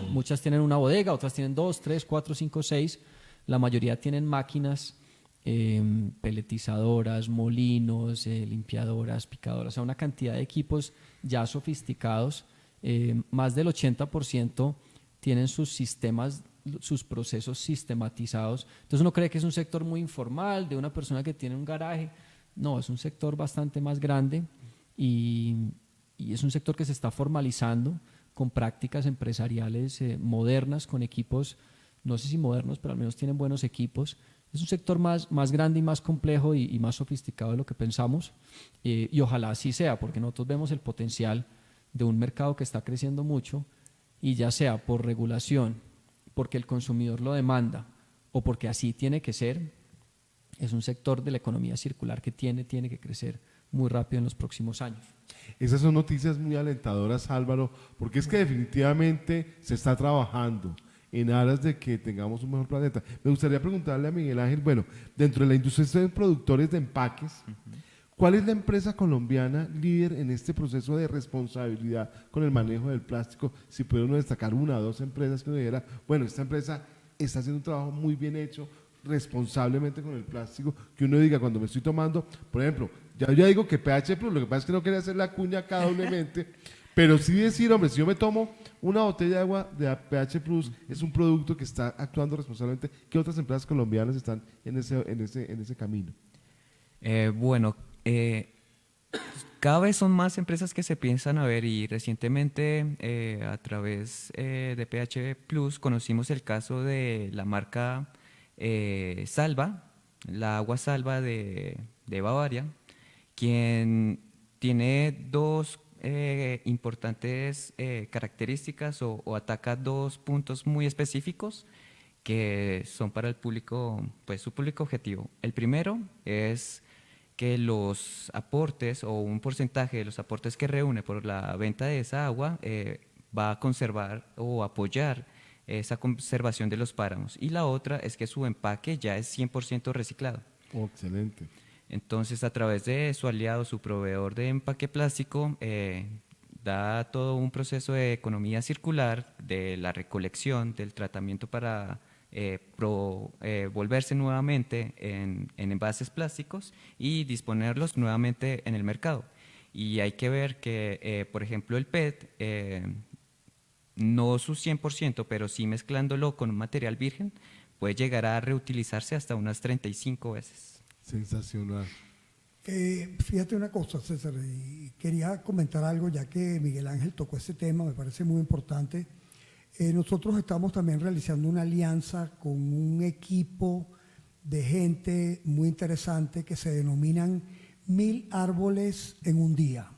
Speaker 4: muchas tienen una bodega, otras tienen 2, 3, 4, 5, 6, la mayoría tienen máquinas peletizadoras, molinos, limpiadoras, picadoras, o sea, una cantidad de equipos ya sofisticados. Más del 80% tienen sus sistemas, sus procesos sistematizados. Entonces uno cree que es un sector muy informal, de una persona que tiene un garaje. No, es un sector bastante más grande y es un sector que se está formalizando con prácticas empresariales modernas, con equipos, no sé si modernos, pero al menos tienen buenos equipos. Es un sector más grande y más complejo y más sofisticado de lo que pensamos, y ojalá así sea, porque nosotros vemos el potencial de un mercado que está creciendo mucho, y ya sea por regulación, porque el consumidor lo demanda o porque así tiene que ser, es un sector de la economía circular que tiene que crecer muy rápido en los próximos años.
Speaker 2: Esas son noticias muy alentadoras, Álvaro, porque es que definitivamente se está trabajando en aras de que tengamos un mejor planeta. Me gustaría preguntarle a Miguel Ángel, bueno, dentro de la industria de productores de empaques, ¿cuál es la empresa colombiana líder en este proceso de responsabilidad con el manejo del plástico? Si puede uno destacar una o dos empresas que uno dijera, bueno, esta empresa está haciendo un trabajo muy bien hecho responsablemente con el plástico, que uno diga cuando me estoy tomando, por ejemplo, ya digo que pH Plus, lo que pasa es que no quería hacer la cuña acá doblemente, pero sí decir, hombre, si yo me tomo una botella de agua de pH Plus, es un producto que está actuando responsablemente. ¿Qué otras empresas colombianas están en ese camino?
Speaker 5: Cada vez son más empresas que se piensan a ver, y recientemente a través de pH Plus conocimos el caso de la marca Salva, la agua Salva de Bavaria, quien tiene dos importantes características o ataca dos puntos muy específicos que son para el público, pues su público objetivo. El primero es que los aportes o un porcentaje de los aportes que reúne por la venta de esa agua va a conservar o apoyar esa conservación de los páramos. Y la otra es que su empaque ya es 100% reciclado.
Speaker 2: Oh, excelente.
Speaker 5: Entonces, a través de su aliado, su proveedor de empaque plástico, da todo un proceso de economía circular, de la recolección, del tratamiento para volverse nuevamente en envases plásticos y disponerlos nuevamente en el mercado. Y hay que ver que, por ejemplo, el PET, no su 100%, pero sí mezclándolo con un material virgen, puede llegar a reutilizarse hasta unas 35 veces.
Speaker 2: Sensacional.
Speaker 3: Fíjate una cosa, César, y quería comentar algo ya que Miguel Ángel tocó ese tema, me parece muy importante. Nosotros estamos también realizando una alianza con un equipo de gente muy interesante que se denominan 1000 árboles en un día.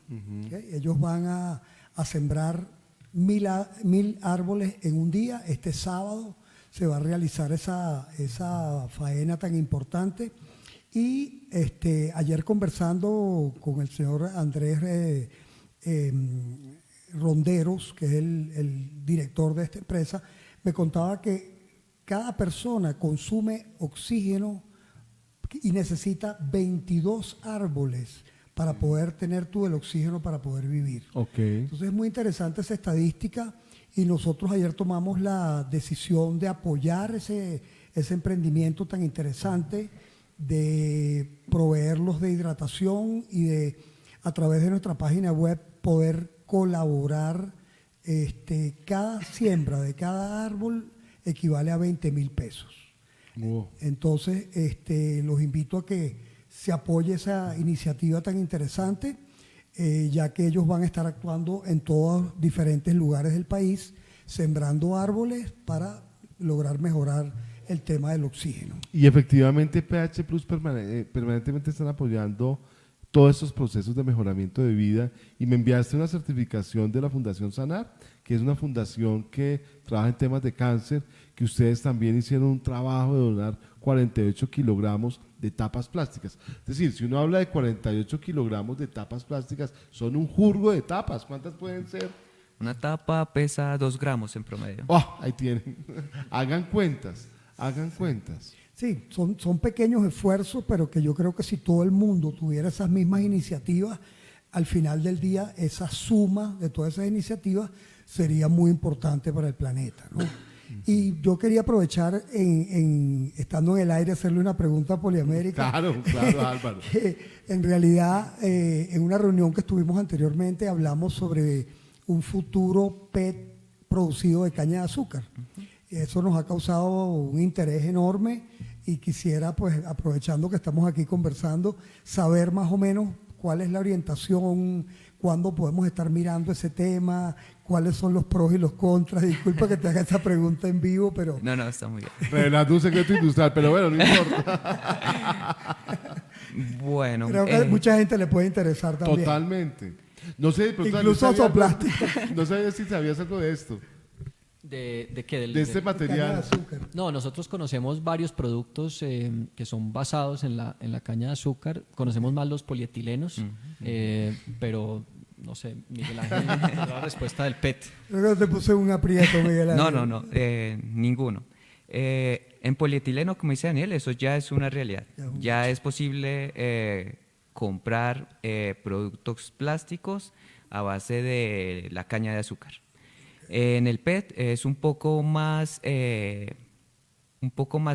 Speaker 3: ¿Okay? Ellos van a sembrar 1000 árboles en un día. Este sábado se va a realizar esa faena tan importante. Y ayer conversando con el señor Andrés Ronderos, que es el director de esta empresa, me contaba que cada persona consume oxígeno y necesita 22 árboles para poder tener tú el oxígeno para poder vivir.
Speaker 2: Okay.
Speaker 3: Entonces es muy interesante esa estadística y nosotros ayer tomamos la decisión de apoyar ese emprendimiento tan interesante, de proveerlos de hidratación y de, a través de nuestra página web, poder colaborar. Cada siembra de cada árbol equivale a 20,000 pesos.
Speaker 2: Wow.
Speaker 3: Entonces, los invito a que se apoye esa iniciativa tan interesante, ya que ellos van a estar actuando en todos diferentes lugares del país, sembrando árboles para lograr mejorar el tema del oxígeno.
Speaker 2: Y efectivamente PH Plus permanentemente están apoyando todos estos procesos de mejoramiento de vida, y me enviaste una certificación de la Fundación Sanar, que es una fundación que trabaja en temas de cáncer, que ustedes también hicieron un trabajo de donar 48 kilogramos de tapas plásticas. Es decir, si uno habla de 48 kilogramos de tapas plásticas, son un jurgo de tapas. ¿Cuántas pueden ser?
Speaker 5: Una tapa pesa 2 gramos en promedio.
Speaker 2: Oh, ahí tienen. Hagan cuentas.
Speaker 3: Sí, son pequeños esfuerzos, pero que yo creo que si todo el mundo tuviera esas mismas iniciativas, al final del día esa suma de todas esas iniciativas sería muy importante para el planeta, ¿no? Y yo quería aprovechar, estando en el aire, hacerle una pregunta a Poliamérica.
Speaker 2: Claro, Álvaro.
Speaker 3: En realidad, en una reunión que estuvimos anteriormente, hablamos sobre un futuro PET producido de caña de azúcar. Eso nos ha causado un interés enorme y quisiera, pues, aprovechando que estamos aquí conversando, saber más o menos cuál es la orientación, cuándo podemos estar mirando ese tema, cuáles son los pros y los contras. Disculpa que te haga esta pregunta en vivo, pero...
Speaker 5: No, está muy bien.
Speaker 2: Revelando un secreto industrial, pero bueno, no importa.
Speaker 5: Bueno.
Speaker 3: Creo que a mucha gente le puede interesar también.
Speaker 2: Totalmente. No sé, pero
Speaker 3: incluso soplaste.
Speaker 2: No sabía si sabías algo de esto.
Speaker 4: ¿De qué?
Speaker 2: De este material.
Speaker 3: Caña de azúcar.
Speaker 4: No, nosotros conocemos varios productos que son basados en la caña de azúcar. Conocemos más los polietilenos, pero no sé, Miguel Ángel, la respuesta del PET.
Speaker 3: Creo que te puse un aprieto, Miguel Ángel.
Speaker 5: No, ninguno. En polietileno, como dice Daniel, eso ya es una realidad. Ya es posible comprar productos plásticos a base de la caña de azúcar. En el PET es un poco más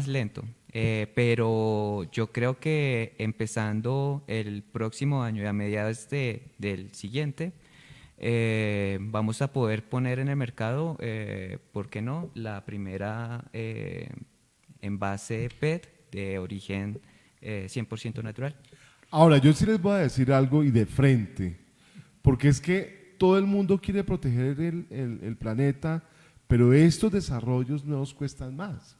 Speaker 5: lento, pero yo creo que empezando el próximo año y a mediados del siguiente, vamos a poder poner en el mercado, ¿por qué no?, la primera envase PET de origen 100% natural.
Speaker 2: Ahora, yo sí les voy a decir algo y de frente, porque es que todo el mundo quiere proteger el planeta, pero estos desarrollos nos cuestan más.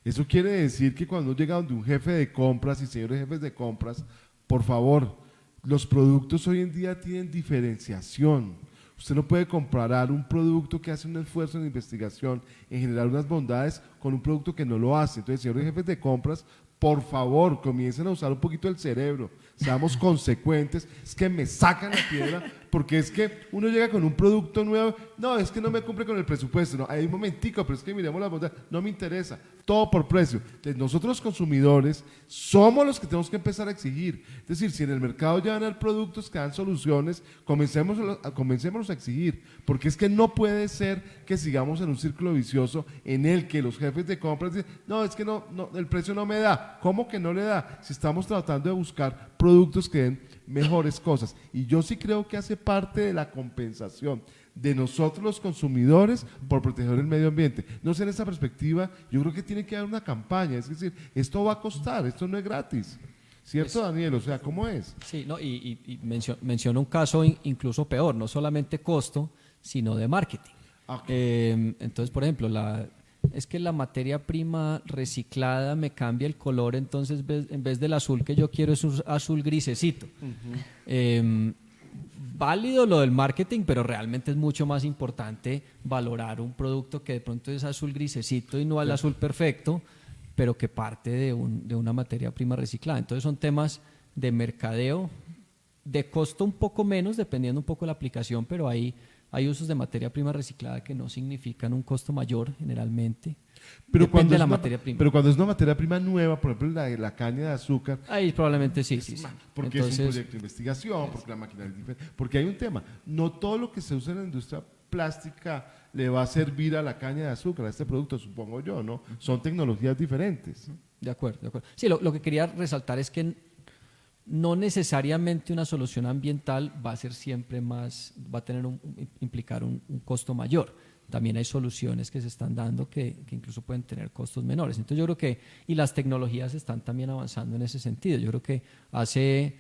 Speaker 2: Eso quiere decir que cuando llega donde un jefe de compras y señores jefes de compras, por favor, los productos hoy en día tienen diferenciación. Usted no puede comparar un producto que hace un esfuerzo en investigación, en generar unas bondades, con un producto que no lo hace. Entonces, señores jefes de compras, por favor, comiencen a usar un poquito el cerebro, seamos consecuentes. Es que me sacan la piedra, porque es que uno llega con un producto nuevo, no, es que no me cumple con el presupuesto, no, hay un momentico, pero es que miremos las botellas, no me interesa, todo por precio. Entonces, nosotros los consumidores somos los que tenemos que empezar a exigir. Es decir, si en el mercado ya van a haber productos que dan soluciones, comencémonos a exigir, porque es que no puede ser que sigamos en un círculo vicioso en el que los jefes de compras dicen, no, es que no, el precio no me da. ¿Cómo que no le da? Si estamos tratando de buscar productos que den mejores cosas. Y yo sí creo que hace parte de la compensación de nosotros los consumidores por proteger el medio ambiente. No sé, en esa perspectiva, yo creo que tiene que haber una campaña, es decir, esto va a costar, esto no es gratis. ¿Cierto, Daniel? O sea, ¿cómo es?
Speaker 4: Sí, no, y menciono un caso incluso peor, no solamente costo, sino de marketing. Okay. Entonces, por ejemplo, es que la materia prima reciclada me cambia el color, entonces en vez del azul que yo quiero es un azul grisecito. Válido lo del marketing, pero realmente es mucho más importante valorar un producto que de pronto es azul grisecito y no el azul perfecto, pero que parte de una materia prima reciclada. Entonces son temas de mercadeo, de costo un poco menos, dependiendo un poco de la aplicación, pero hay usos de materia prima reciclada que no significan un costo mayor generalmente.
Speaker 2: Pero cuando es una materia prima nueva, por ejemplo la caña de azúcar,
Speaker 4: ahí probablemente sí.
Speaker 2: Porque entonces, es un proyecto de investigación, porque la máquina es diferente, porque hay un tema, no todo lo que se usa en la industria plástica le va a servir a la caña de azúcar, a este producto, supongo yo, ¿no? Son tecnologías diferentes.
Speaker 4: De acuerdo. Sí, lo que quería resaltar es que no necesariamente una solución ambiental va a ser siempre más, va a tener implicar un costo mayor. También hay soluciones que se están dando que incluso pueden tener costos menores. Entonces yo creo que, y las tecnologías están también avanzando en ese sentido. Yo creo que hace,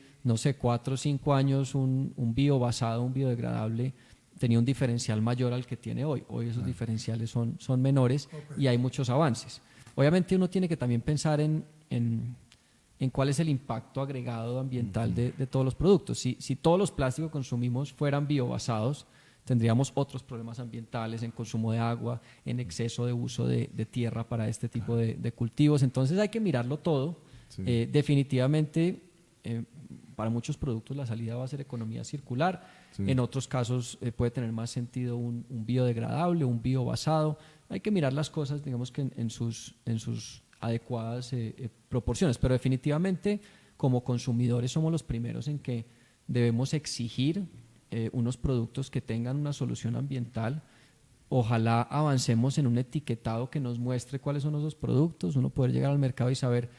Speaker 4: 4 o 5 años un biobasado, un biodegradable, tenía un diferencial mayor al que tiene hoy. Hoy esos diferenciales son menores y hay muchos avances. Obviamente uno tiene que también pensar en cuál es el impacto agregado ambiental de todos los productos. Si todos los plásticos que consumimos fueran biobasados, tendríamos otros problemas ambientales en consumo de agua, en exceso de uso de tierra para este tipo de cultivos. Entonces hay que mirarlo todo. Sí. Definitivamente, para muchos productos la salida va a ser economía circular. Sí. En otros casos puede tener más sentido un biodegradable, un biobasado. Hay que mirar las cosas, digamos que en sus adecuadas proporciones. Pero definitivamente, como consumidores, somos los primeros en que debemos exigir unos productos que tengan una solución ambiental. Ojalá avancemos en un etiquetado que nos muestre cuáles son esos productos, uno poder llegar al mercado y saber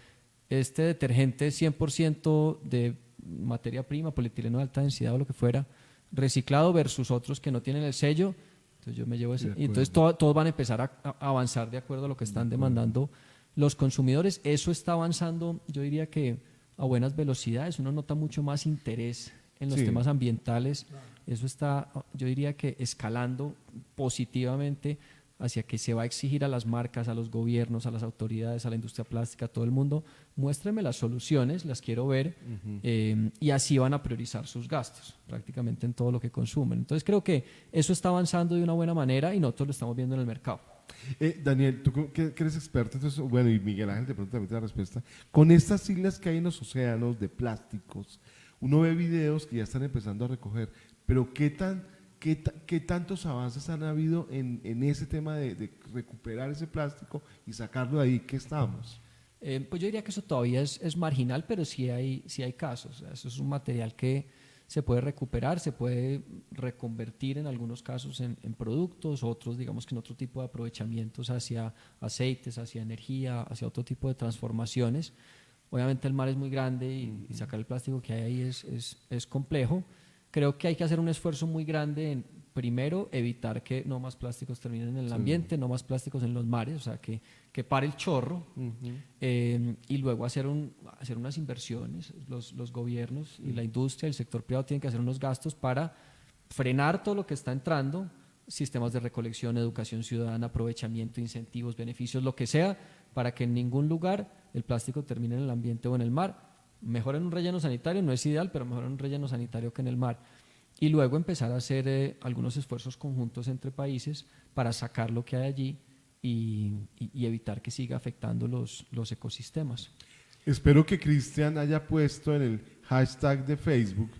Speaker 4: este detergente es 100% de materia prima, polietileno de alta densidad o lo que fuera, reciclado versus otros que no tienen el sello. Entonces yo me llevo ese, y entonces todos van a empezar a avanzar de acuerdo a lo que están demandando los consumidores. Eso está avanzando, yo diría que a buenas velocidades. Uno nota mucho más interés en los temas ambientales. Eso está, yo diría que escalando positivamente hacia que se va a exigir a las marcas, a los gobiernos, a las autoridades, a la industria plástica, a todo el mundo, muéstrenme las soluciones, las quiero ver, y así van a priorizar sus gastos prácticamente en todo lo que consumen. Entonces creo que eso está avanzando de una buena manera y nosotros lo estamos viendo en el mercado.
Speaker 2: Daniel, tú que eres experto, entonces, bueno, y Miguel Ángel de pronto también te da la respuesta, con estas islas que hay en los océanos de plásticos, uno ve videos que ya están empezando a recoger, pero ¿qué tantos avances han habido en ese tema de recuperar ese plástico y sacarlo de ahí? ¿Qué estamos?
Speaker 4: Pues yo diría que eso todavía es marginal, pero sí hay casos. O sea, eso es un material que se puede recuperar, se puede reconvertir en algunos casos en productos, otros digamos que en otro tipo de aprovechamientos hacia aceites, hacia energía, hacia otro tipo de transformaciones. Obviamente el mar es muy grande y sacar el plástico que hay ahí es complejo. Creo que hay que hacer un esfuerzo muy grande en, primero, evitar que no más plásticos terminen en el ambiente, no más plásticos en los mares, o sea, que pare el chorro, y luego hacer unas inversiones. Los gobiernos y la industria, el sector privado tienen que hacer unos gastos para frenar todo lo que está entrando, sistemas de recolección, educación ciudadana, aprovechamiento, incentivos, beneficios, lo que sea, para que en ningún lugar el plástico termine en el ambiente o en el mar. Mejor en un relleno sanitario, no es ideal, pero mejor en un relleno sanitario que en el mar. Y luego empezar a hacer algunos esfuerzos conjuntos entre países para sacar lo que hay allí y evitar que siga afectando los ecosistemas.
Speaker 2: Espero que Cristian haya puesto en el hashtag de Facebook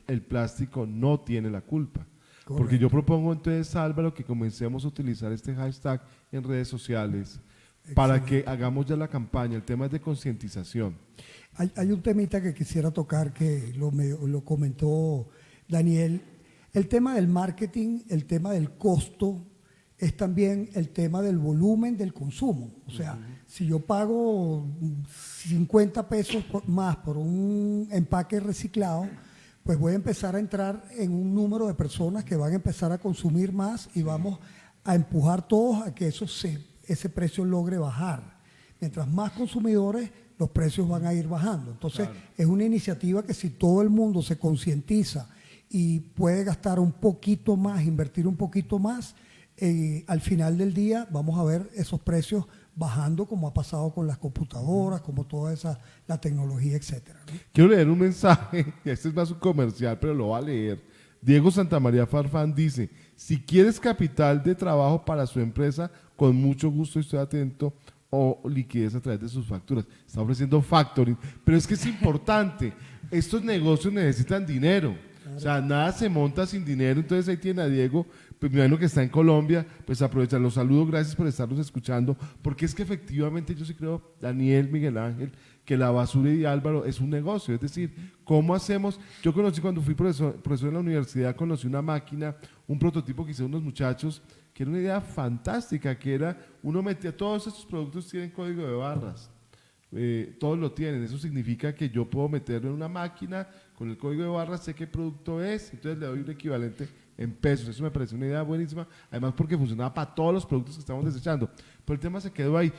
Speaker 2: el plástico no tiene la culpa.
Speaker 3: Correcto.
Speaker 2: Porque yo propongo entonces, Álvaro, que comencemos a utilizar este hashtag en redes sociales para que hagamos ya la campaña. El tema es de concientización.
Speaker 3: Hay un temita que quisiera tocar que lo comentó Daniel. El tema del marketing, el tema del costo, es también el tema del volumen del consumo. O sea, si yo pago 50 pesos más por un empaque reciclado, pues voy a empezar a entrar en un número de personas que van a empezar a consumir más y vamos a empujar todos a que ese precio logre bajar. Mientras más consumidores, los precios van a ir bajando. Entonces, claro, es una iniciativa que si todo el mundo se concientiza y puede gastar un poquito más, invertir un poquito más, al final del día vamos a ver esos precios bajando, como ha pasado con las computadoras, como toda la tecnología, etcétera, ¿no?
Speaker 2: Quiero leer un mensaje, este es más un comercial, pero lo va a leer. Diego Santamaría Farfán dice: si quieres capital de trabajo para su empresa, con mucho gusto estoy atento, o liquidez a través de sus facturas. Está ofreciendo factoring, pero es que es importante, estos negocios necesitan dinero. Claro. O sea, nada se monta sin dinero. Entonces ahí tiene a Diego, pues me imagino que está en Colombia, pues aprovechar, los saludo, gracias por estarnos escuchando, porque es que efectivamente yo sí creo, Daniel, Miguel Ángel, que la basura y Álvaro es un negocio. Es decir, ¿cómo hacemos? Yo conocí, cuando fui profesor en la universidad, conocí una máquina, un prototipo que hicieron unos muchachos, que era una idea fantástica, que era, uno metía, todos estos productos tienen código de barras, todos lo tienen. Eso significa que yo puedo meterlo en una máquina, con el código de barras sé qué producto es, entonces le doy un equivalente en pesos. Eso me parece una idea buenísima, además porque funcionaba para todos los productos que estamos desechando. Pero el tema se quedó ahí.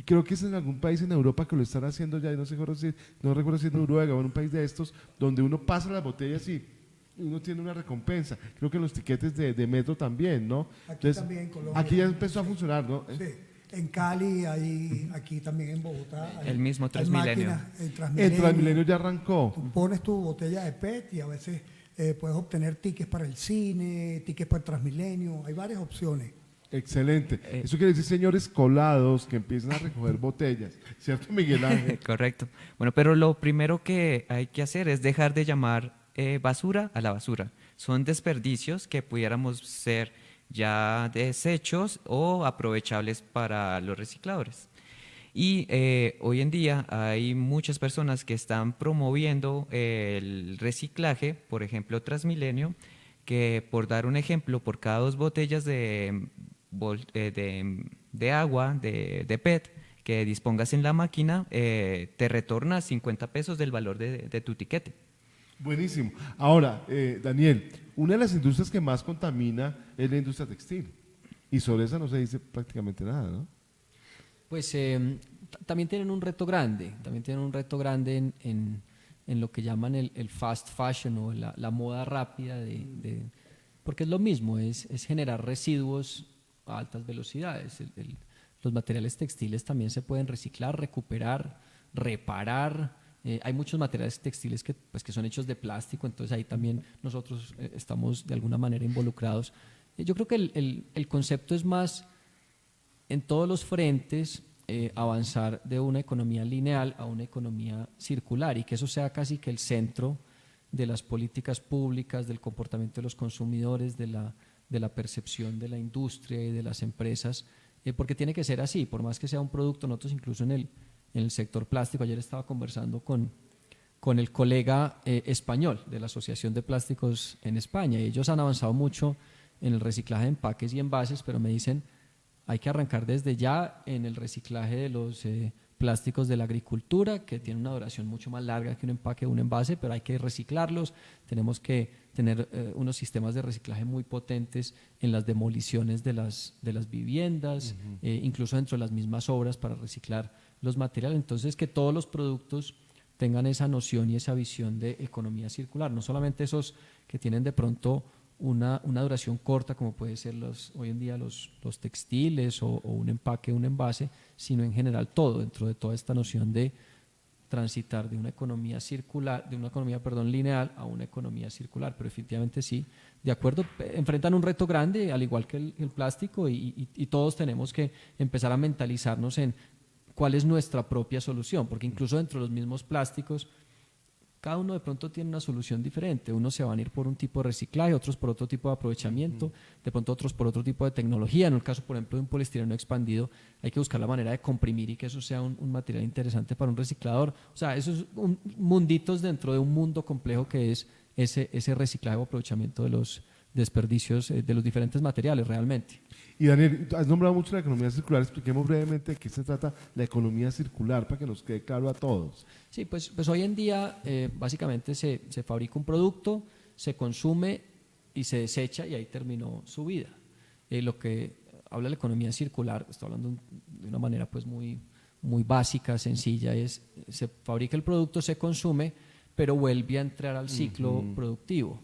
Speaker 2: Creo que es en algún país en Europa que lo están haciendo ya, y no recuerdo si es Noruega o en un país de estos, donde uno pasa las botellas y uno tiene una recompensa. Creo que en los tiquetes de metro también, ¿no?
Speaker 3: Aquí
Speaker 2: entonces,
Speaker 3: también en Colombia.
Speaker 2: Aquí ya empezó a funcionar, ¿no?
Speaker 3: Sí. En Cali, aquí también en Bogotá.
Speaker 5: El mismo Transmilenio.
Speaker 2: El Transmilenio ya arrancó.
Speaker 3: Tú pones tu botella de PET y a veces puedes obtener tickets para el cine, tickets para el Transmilenio. Hay varias opciones.
Speaker 2: Excelente. Eso quiere decir, señores colados, que empiezan a recoger botellas. ¿Cierto, Miguel Ángel?
Speaker 5: Correcto. Bueno, pero lo primero que hay que hacer es dejar de llamar basura a la basura. Son desperdicios que pudiéramos ser ya desechos o aprovechables para los recicladores. Y hoy en día hay muchas personas que están promoviendo el reciclaje, por ejemplo Transmilenio, que por dar un ejemplo, por cada 2 botellas de agua, de PET, que dispongas en la máquina, te retorna 50 pesos del valor de tu tiquete.
Speaker 2: Buenísimo. Ahora, Daniel, una de las industrias que más contamina es la industria textil. Y sobre esa no se dice prácticamente nada, ¿no?
Speaker 4: Pues también tienen un reto grande, en lo que llaman el fast fashion o la moda rápida, porque es lo mismo, es generar residuos a altas velocidades. Los materiales textiles también se pueden reciclar, recuperar, reparar. Hay muchos materiales textiles que son hechos de plástico, entonces ahí también nosotros estamos de alguna manera involucrados. Yo creo que el concepto es más, en todos los frentes, avanzar de una economía lineal a una economía circular, y que eso sea casi que el centro de las políticas públicas, del comportamiento de los consumidores, de la percepción de la industria y de las empresas, porque tiene que ser así, por más que sea un producto. Nosotros incluso en el sector plástico, ayer estaba conversando con el colega español de la Asociación de Plásticos en España, y ellos han avanzado mucho en el reciclaje de empaques y envases, pero me dicen, hay que arrancar desde ya en el reciclaje de los plásticos de la agricultura, que tiene una duración mucho más larga que un empaque o un envase, pero hay que reciclarlos. Tenemos que tener unos sistemas de reciclaje muy potentes en las demoliciones de las viviendas, incluso dentro de las mismas obras, para reciclar los materiales. Entonces, que todos los productos tengan esa noción y esa visión de economía circular, no solamente esos que tienen de pronto una duración corta, como puede ser hoy en día los textiles o un empaque, un envase, sino en general todo, dentro de toda esta noción de transitar de una economía circular, lineal a una economía circular. Pero efectivamente sí, de acuerdo, enfrentan un reto grande, al igual que el plástico, y todos tenemos que empezar a mentalizarnos en cuál es nuestra propia solución, porque incluso dentro de los mismos plásticos cada uno de pronto tiene una solución diferente. Unos se van a ir por un tipo de reciclaje, otros por otro tipo de aprovechamiento, de pronto otros por otro tipo de tecnología. En el caso, por ejemplo, de un poliestireno expandido, hay que buscar la manera de comprimir y que eso sea un material interesante para un reciclador. O sea, esos son munditos dentro de un mundo complejo que es ese reciclaje o aprovechamiento de los desperdicios de los diferentes materiales realmente.
Speaker 2: Y Daniel, has nombrado mucho la economía circular, expliquemos brevemente de qué se trata la economía circular para que nos quede claro a todos.
Speaker 4: Sí, pues hoy en día básicamente se fabrica un producto, se consume y se desecha y ahí terminó su vida. Lo que habla la economía circular, estoy hablando de una manera pues muy básica, sencilla, es se fabrica el producto, se consume, pero vuelve a entrar al ciclo productivo.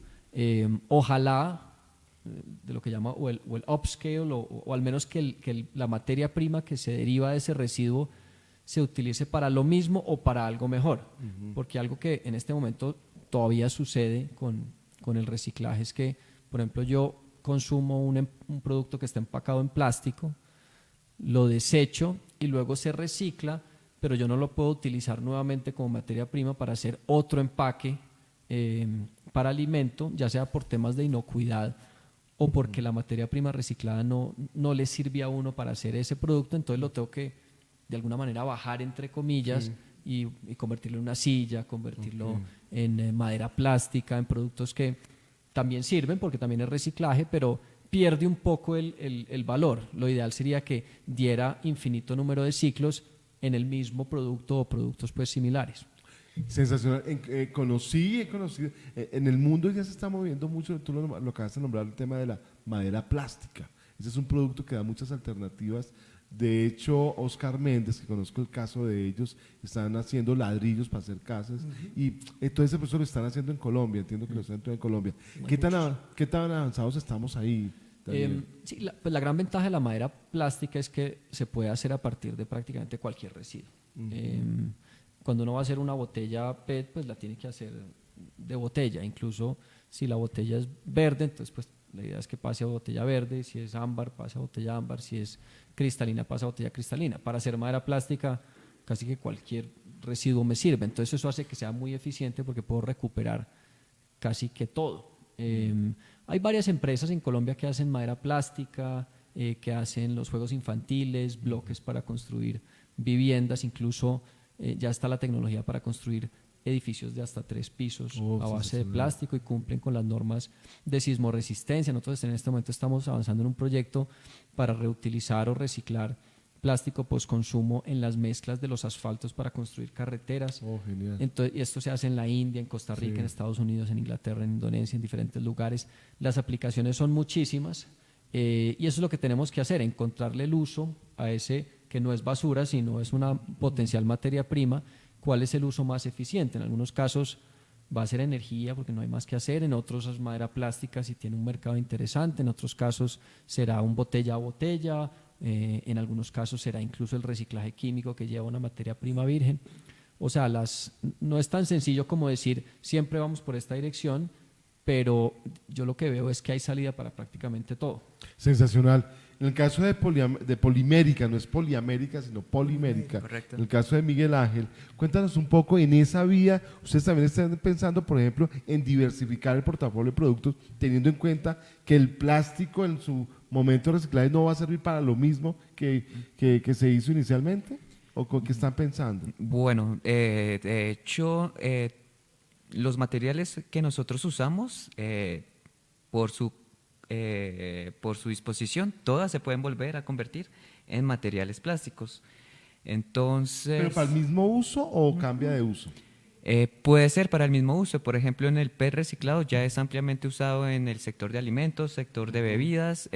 Speaker 4: Ojalá de lo que llama o el upscale o al menos que la materia prima que se deriva de ese residuo se utilice para lo mismo o para algo mejor, porque algo que en este momento todavía sucede con el reciclaje es que, por ejemplo, yo consumo un producto que está empacado en plástico, lo desecho y luego se recicla, pero yo no lo puedo utilizar nuevamente como materia prima para hacer otro empaque para alimento, ya sea por temas de inocuidad o porque la materia prima reciclada no le sirve a uno para hacer ese producto, entonces lo tengo que de alguna manera bajar entre comillas y convertirlo en una silla, convertirlo en madera plástica, en productos que también sirven porque también es reciclaje, pero pierde un poco el valor. Lo ideal sería que diera infinito número de ciclos en el mismo producto o productos pues similares.
Speaker 2: Sensacional. He conocido, en el mundo ya se está moviendo mucho, tú lo acabas de nombrar, el tema de la madera plástica. Ese es un producto que da muchas alternativas. De hecho, Oscar Méndez, que conozco el caso de ellos, están haciendo ladrillos para hacer casas y todo ese proceso lo están haciendo en Colombia, entiendo que lo están haciendo en Colombia. ¿Qué tan avanzados estamos ahí?
Speaker 4: Sí, pues la gran ventaja de la madera plástica es que se puede hacer a partir de prácticamente cualquier residuo. Cuando uno va a hacer una botella PET, pues la tiene que hacer de botella. Incluso si la botella es verde, entonces pues la idea es que pase a botella verde. Si es ámbar, pase a botella ámbar. Si es cristalina, pase a botella cristalina. Para hacer madera plástica, casi que cualquier residuo me sirve. Entonces eso hace que sea muy eficiente porque puedo recuperar casi que todo. Hay varias empresas en Colombia que hacen madera plástica, que hacen los juegos infantiles, bloques para construir viviendas, incluso ya está la tecnología para construir edificios de hasta 3 pisos a base de plástico y cumplen con las normas de sismoresistencia. Nosotros en este momento estamos avanzando en un proyecto para reutilizar o reciclar plástico postconsumo en las mezclas de los asfaltos para construir carreteras.
Speaker 2: Genial.
Speaker 4: Entonces, esto se hace en la India, en Costa Rica, en Estados Unidos, en Inglaterra, en Indonesia, en diferentes lugares. Las aplicaciones son muchísimas y eso es lo que tenemos que hacer, encontrarle el uso a ese que no es basura, sino es una potencial materia prima. ¿Cuál es el uso más eficiente? En algunos casos va a ser energía porque no hay más que hacer, en otros es madera plástica si tiene un mercado interesante, en otros casos será un botella a botella, en algunos casos será incluso el reciclaje químico que lleva una materia prima virgen. O sea, no es tan sencillo como decir siempre vamos por esta dirección, pero yo lo que veo es que hay salida para prácticamente todo.
Speaker 2: Sensacional. En el caso de Polimérica, no es Poliamérica, sino Polimérica.
Speaker 5: Correcto.
Speaker 2: En el caso de Miguel Ángel, cuéntanos un poco en esa vía. Ustedes también están pensando, por ejemplo, en diversificar el portafolio de productos, teniendo en cuenta que el plástico en su momento de reciclaje no va a servir para lo mismo que se hizo inicialmente. ¿O con qué están pensando?
Speaker 5: Bueno, de hecho, los materiales que nosotros usamos, por su disposición, todas se pueden volver a convertir en materiales plásticos. Entonces,
Speaker 2: ¿Pero para el mismo uso o cambia de uso?
Speaker 5: Puede ser para el mismo uso. Por ejemplo, en el PET reciclado ya es ampliamente usado en el sector de alimentos, sector de bebidas.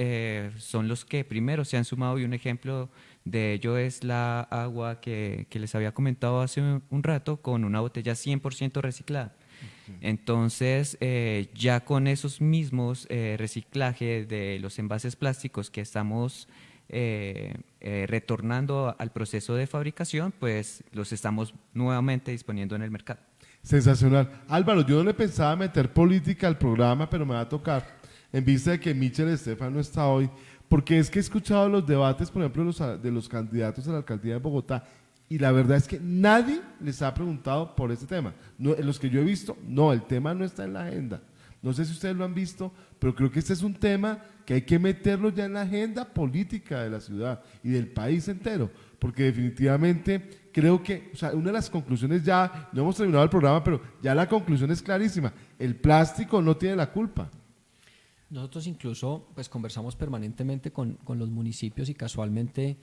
Speaker 5: Son los que primero se han sumado y un ejemplo de ello es la agua que les había comentado hace un rato con una botella 100% reciclada. Entonces, ya con esos mismos reciclaje de los envases plásticos que estamos retornando al proceso de fabricación, pues los estamos nuevamente disponiendo en el mercado.
Speaker 2: Sensacional. Álvaro, yo no le pensaba meter política al programa, pero me va a tocar, en vista de que Michel Estefan no está hoy, porque es que he escuchado los debates, por ejemplo, de los candidatos a la alcaldía de Bogotá, y la verdad es que nadie les ha preguntado por este tema. No, en los que yo he visto, no, el tema no está en la agenda. No sé si ustedes lo han visto, pero creo que este es un tema que hay que meterlo ya en la agenda política de la ciudad y del país entero, porque definitivamente creo que, o sea, una de las conclusiones ya, no hemos terminado el programa, pero ya la conclusión es clarísima, el plástico no tiene la culpa.
Speaker 4: Nosotros incluso pues conversamos permanentemente con los municipios y casualmente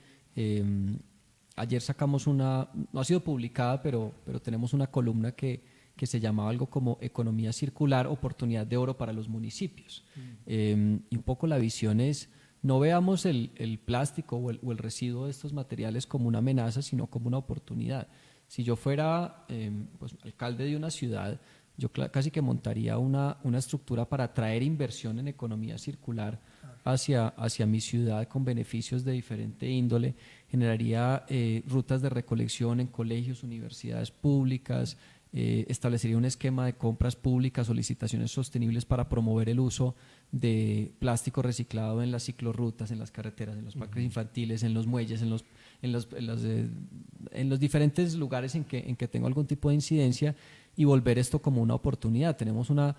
Speaker 4: ayer sacamos una, no ha sido publicada, pero tenemos una columna que se llamaba algo como Economía Circular, Oportunidad de Oro para los municipios. Y un poco la visión es, no veamos el plástico o el residuo de estos materiales como una amenaza, sino como una oportunidad. Si yo fuera pues, alcalde de una ciudad, yo casi que montaría una estructura para atraer inversión en economía circular hacia mi ciudad con beneficios de diferente índole, generaría rutas de recolección en colegios, universidades públicas, establecería un esquema de compras públicas o licitaciones sostenibles para promover el uso de plástico reciclado en las ciclorrutas, en las carreteras, en los parques infantiles, en los muelles, en los diferentes lugares en que tengo algún tipo de incidencia y volver esto como una oportunidad. Tenemos una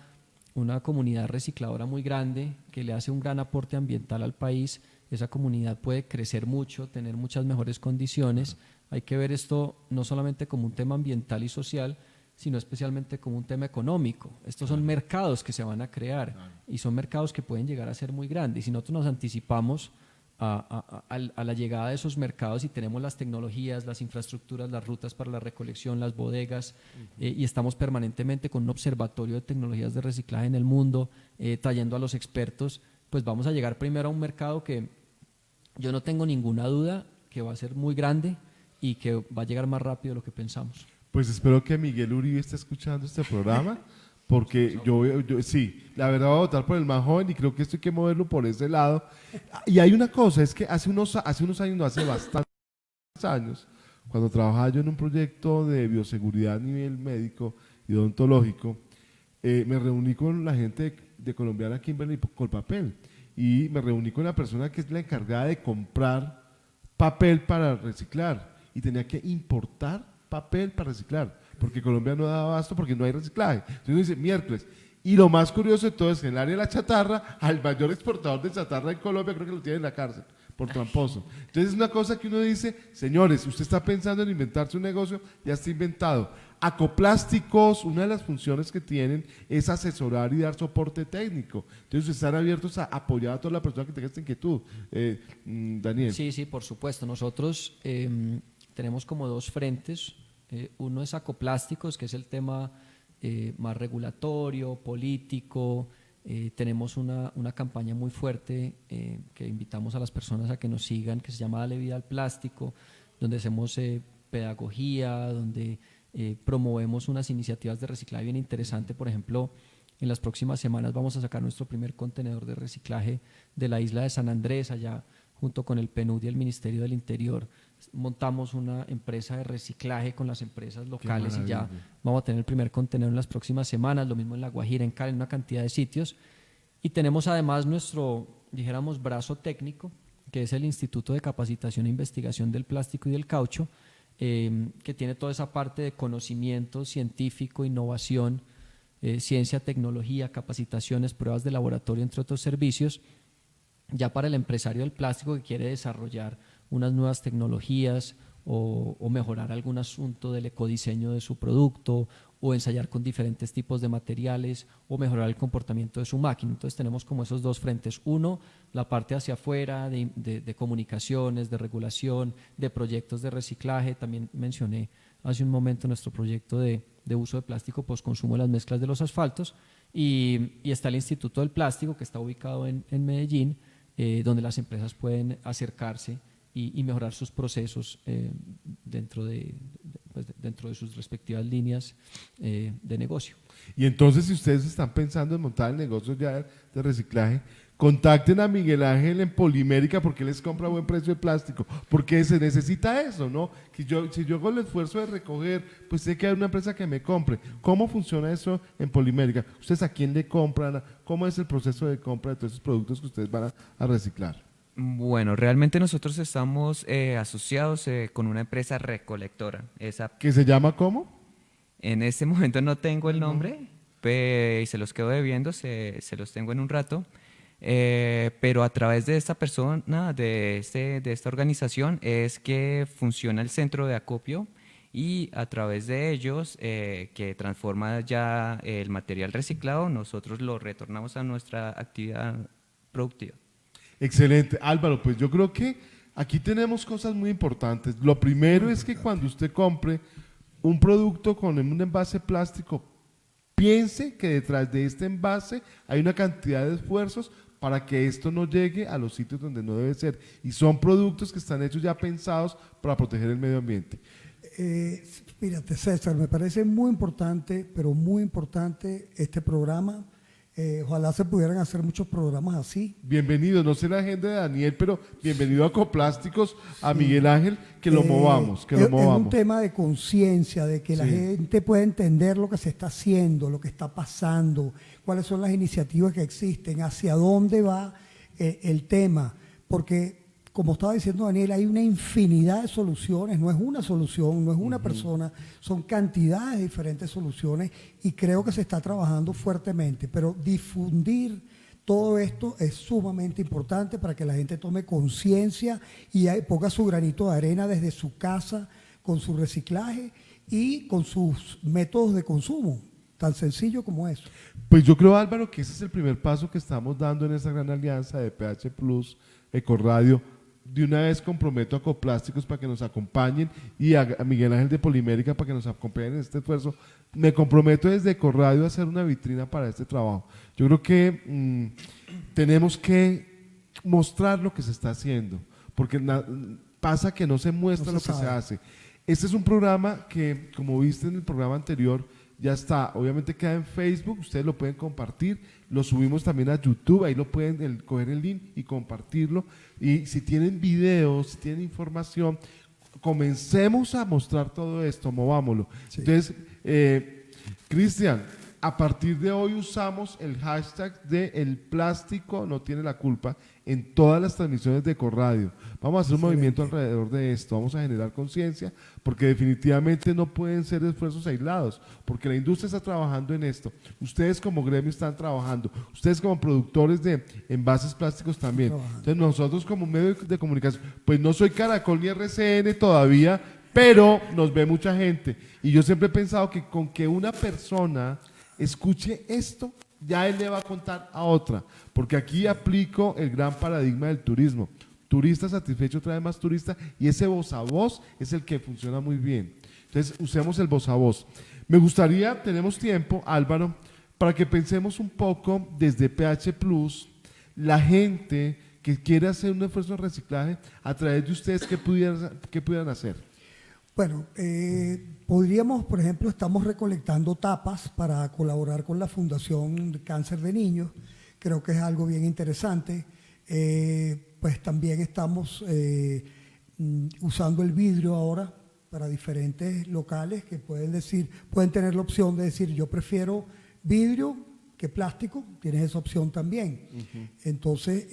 Speaker 4: comunidad recicladora muy grande que le hace un gran aporte ambiental al país. Esa comunidad puede crecer mucho, tener muchas mejores condiciones. Hay que ver esto no solamente como un tema ambiental y social, sino especialmente como un tema económico. Estos son mercados que se van a crear y son mercados que pueden llegar a ser muy grandes. Y si nosotros nos anticipamos a la llegada de esos mercados y tenemos las tecnologías, las infraestructuras, las rutas para la recolección, las bodegas, y estamos permanentemente con un observatorio de tecnologías de reciclaje en el mundo, trayendo a los expertos, pues vamos a llegar primero a un mercado que yo no tengo ninguna duda que va a ser muy grande y que va a llegar más rápido de lo que pensamos.
Speaker 2: Pues espero que Miguel Uribe esté escuchando este programa, porque yo sí, la verdad voy a votar por el más joven y creo que esto hay que moverlo por ese lado. Y hay una cosa, es que hace unos años, no hace bastantes años, cuando trabajaba yo en un proyecto de bioseguridad a nivel médico y odontológico, me reuní con la gente de Colombiana Kimberly Colpapel y me reuní con la persona que es la encargada de comprar papel para reciclar y tenía que importar papel para reciclar, porque Colombia no da abasto porque no hay reciclaje. Entonces uno dice, miércoles. Y lo más curioso de todo es que en el área de la chatarra, al mayor exportador de chatarra en Colombia creo que lo tiene en la cárcel, por tramposo. Entonces es una cosa que uno dice, señores, usted está pensando en inventarse un negocio, ya está inventado. Acoplásticos, una de las funciones que tienen es asesorar y dar soporte técnico. Entonces están abiertos a apoyar a toda la persona que tenga esta inquietud. Daniel.
Speaker 4: Sí, por supuesto. Nosotros tenemos como dos frentes. Uno es acoplásticos, que es el tema más regulatorio, político. Tenemos una campaña muy fuerte que invitamos a las personas a que nos sigan, que se llama Dale Vida al Plástico, donde hacemos pedagogía, donde promovemos unas iniciativas de reciclaje bien interesante. Por ejemplo, en las próximas semanas vamos a sacar nuestro primer contenedor de reciclaje de la isla de San Andrés, allá junto con el PNUD y el Ministerio del Interior. Montamos una empresa de reciclaje con las empresas locales y ya vamos a tener el primer contenedor en las próximas semanas, lo mismo en La Guajira, en Cali, en una cantidad de sitios. Y tenemos además nuestro, dijéramos, brazo técnico, que es el Instituto de Capacitación e Investigación del Plástico y del Caucho, que tiene toda esa parte de conocimiento científico, innovación, ciencia, tecnología, capacitaciones, pruebas de laboratorio, entre otros servicios, ya para el empresario del plástico que quiere desarrollar unas nuevas tecnologías o mejorar algún asunto del ecodiseño de su producto o ensayar con diferentes tipos de materiales o mejorar el comportamiento de su máquina. Entonces tenemos como esos dos frentes. Uno, la parte hacia afuera de comunicaciones, de regulación, de proyectos de reciclaje. También mencioné hace un momento nuestro proyecto de uso de plástico postconsumo de las mezclas de los asfaltos y está el Instituto del Plástico que está ubicado en Medellín, donde las empresas pueden acercarse y mejorar sus procesos dentro de sus respectivas líneas de negocio.
Speaker 2: Y entonces, si ustedes están pensando en montar el negocio ya de reciclaje, contacten a Miguel Ángel en Polimérica porque él les compra a buen precio de plástico, porque se necesita eso, ¿no? Que si yo hago el esfuerzo de recoger, pues sé que hay una empresa que me compre. ¿Cómo funciona eso en Polimérica? ¿Ustedes a quién le compran? ¿Cómo es el proceso de compra de todos esos productos que ustedes van a reciclar?
Speaker 5: Bueno, realmente nosotros estamos asociados con una empresa recolectora.
Speaker 2: ¿Que se llama cómo?
Speaker 5: En este momento no tengo el nombre y se los quedo debiendo, se los tengo en un rato. Pero a través de esta persona, de esta organización, es que funciona el centro de acopio y a través de ellos, que transforma ya el material reciclado, nosotros lo retornamos a nuestra actividad productiva.
Speaker 2: Excelente. Álvaro, pues yo creo que aquí tenemos cosas muy importantes. Lo primero es que cuando usted compre un producto con un envase plástico, piense que detrás de este envase hay una cantidad de esfuerzos para que esto no llegue a los sitios donde no debe ser. Y son productos que están hechos ya pensados para proteger el medio ambiente.
Speaker 3: Fíjate, César, me parece muy importante, pero muy importante este programa. Ojalá se pudieran hacer muchos programas así.
Speaker 2: Bienvenido, no sé la agenda de Daniel, pero bienvenido a Ecoplásticos, a Miguel Ángel, que lo movamos, que lo movamos.
Speaker 3: Es un tema de conciencia, de que la gente pueda entender lo que se está haciendo, lo que está pasando, cuáles son las iniciativas que existen, hacia dónde va el tema, porque como estaba diciendo Daniel, hay una infinidad de soluciones, no es una solución, no es una persona, son cantidades de diferentes soluciones y creo que se está trabajando fuertemente, pero difundir todo esto es sumamente importante para que la gente tome conciencia y ponga su granito de arena desde su casa con su reciclaje y con sus métodos de consumo, tan sencillo como eso.
Speaker 2: Pues yo creo, Álvaro, que ese es el primer paso que estamos dando en esa gran alianza de PH Plus, Ecoradio. De una vez comprometo a Ecoplásticos para que nos acompañen y a Miguel Ángel de Polimérica para que nos acompañen en este esfuerzo. Me comprometo desde Ecoradio a hacer una vitrina para este trabajo. Yo creo que tenemos que mostrar lo que se está haciendo, porque pasa que no se muestra lo que se hace. Este es un programa que, como viste en el programa anterior, ya está, obviamente queda en Facebook, ustedes lo pueden compartir, lo subimos también a YouTube, ahí lo pueden coger el link y compartirlo, y si tienen videos, si tienen información, comencemos a mostrar todo esto, movámoslo. Sí. Entonces, Cristian, a partir de hoy usamos el hashtag de el plástico no tiene la culpa en todas las transmisiones de Ecoradio. Vamos a hacer un movimiento alrededor de esto, vamos a generar conciencia, porque definitivamente no pueden ser esfuerzos aislados, porque la industria está trabajando en esto. Ustedes como gremio están trabajando, ustedes como productores de envases plásticos también. Entonces nosotros como medio de comunicación, pues no soy Caracol ni RCN todavía, pero nos ve mucha gente. Y yo siempre he pensado que con que una persona escuche esto, ya él le va a contar a otra, porque aquí aplico el gran paradigma del turismo. Turista satisfecho trae más turista y ese voz a voz es el que funciona muy bien. Entonces usemos el voz a voz. Me gustaría, tenemos tiempo, Álvaro, para que pensemos un poco desde PH Plus, la gente que quiere hacer un esfuerzo de reciclaje, a través de ustedes, ¿qué pudieran hacer?
Speaker 3: Bueno, podríamos, por ejemplo, estamos recolectando tapas para colaborar con la Fundación Cáncer de Niños. Creo que es algo bien interesante. Pues también estamos usando el vidrio ahora para diferentes locales que pueden tener la opción de decir, yo prefiero vidrio que plástico, tienes esa opción también. Entonces,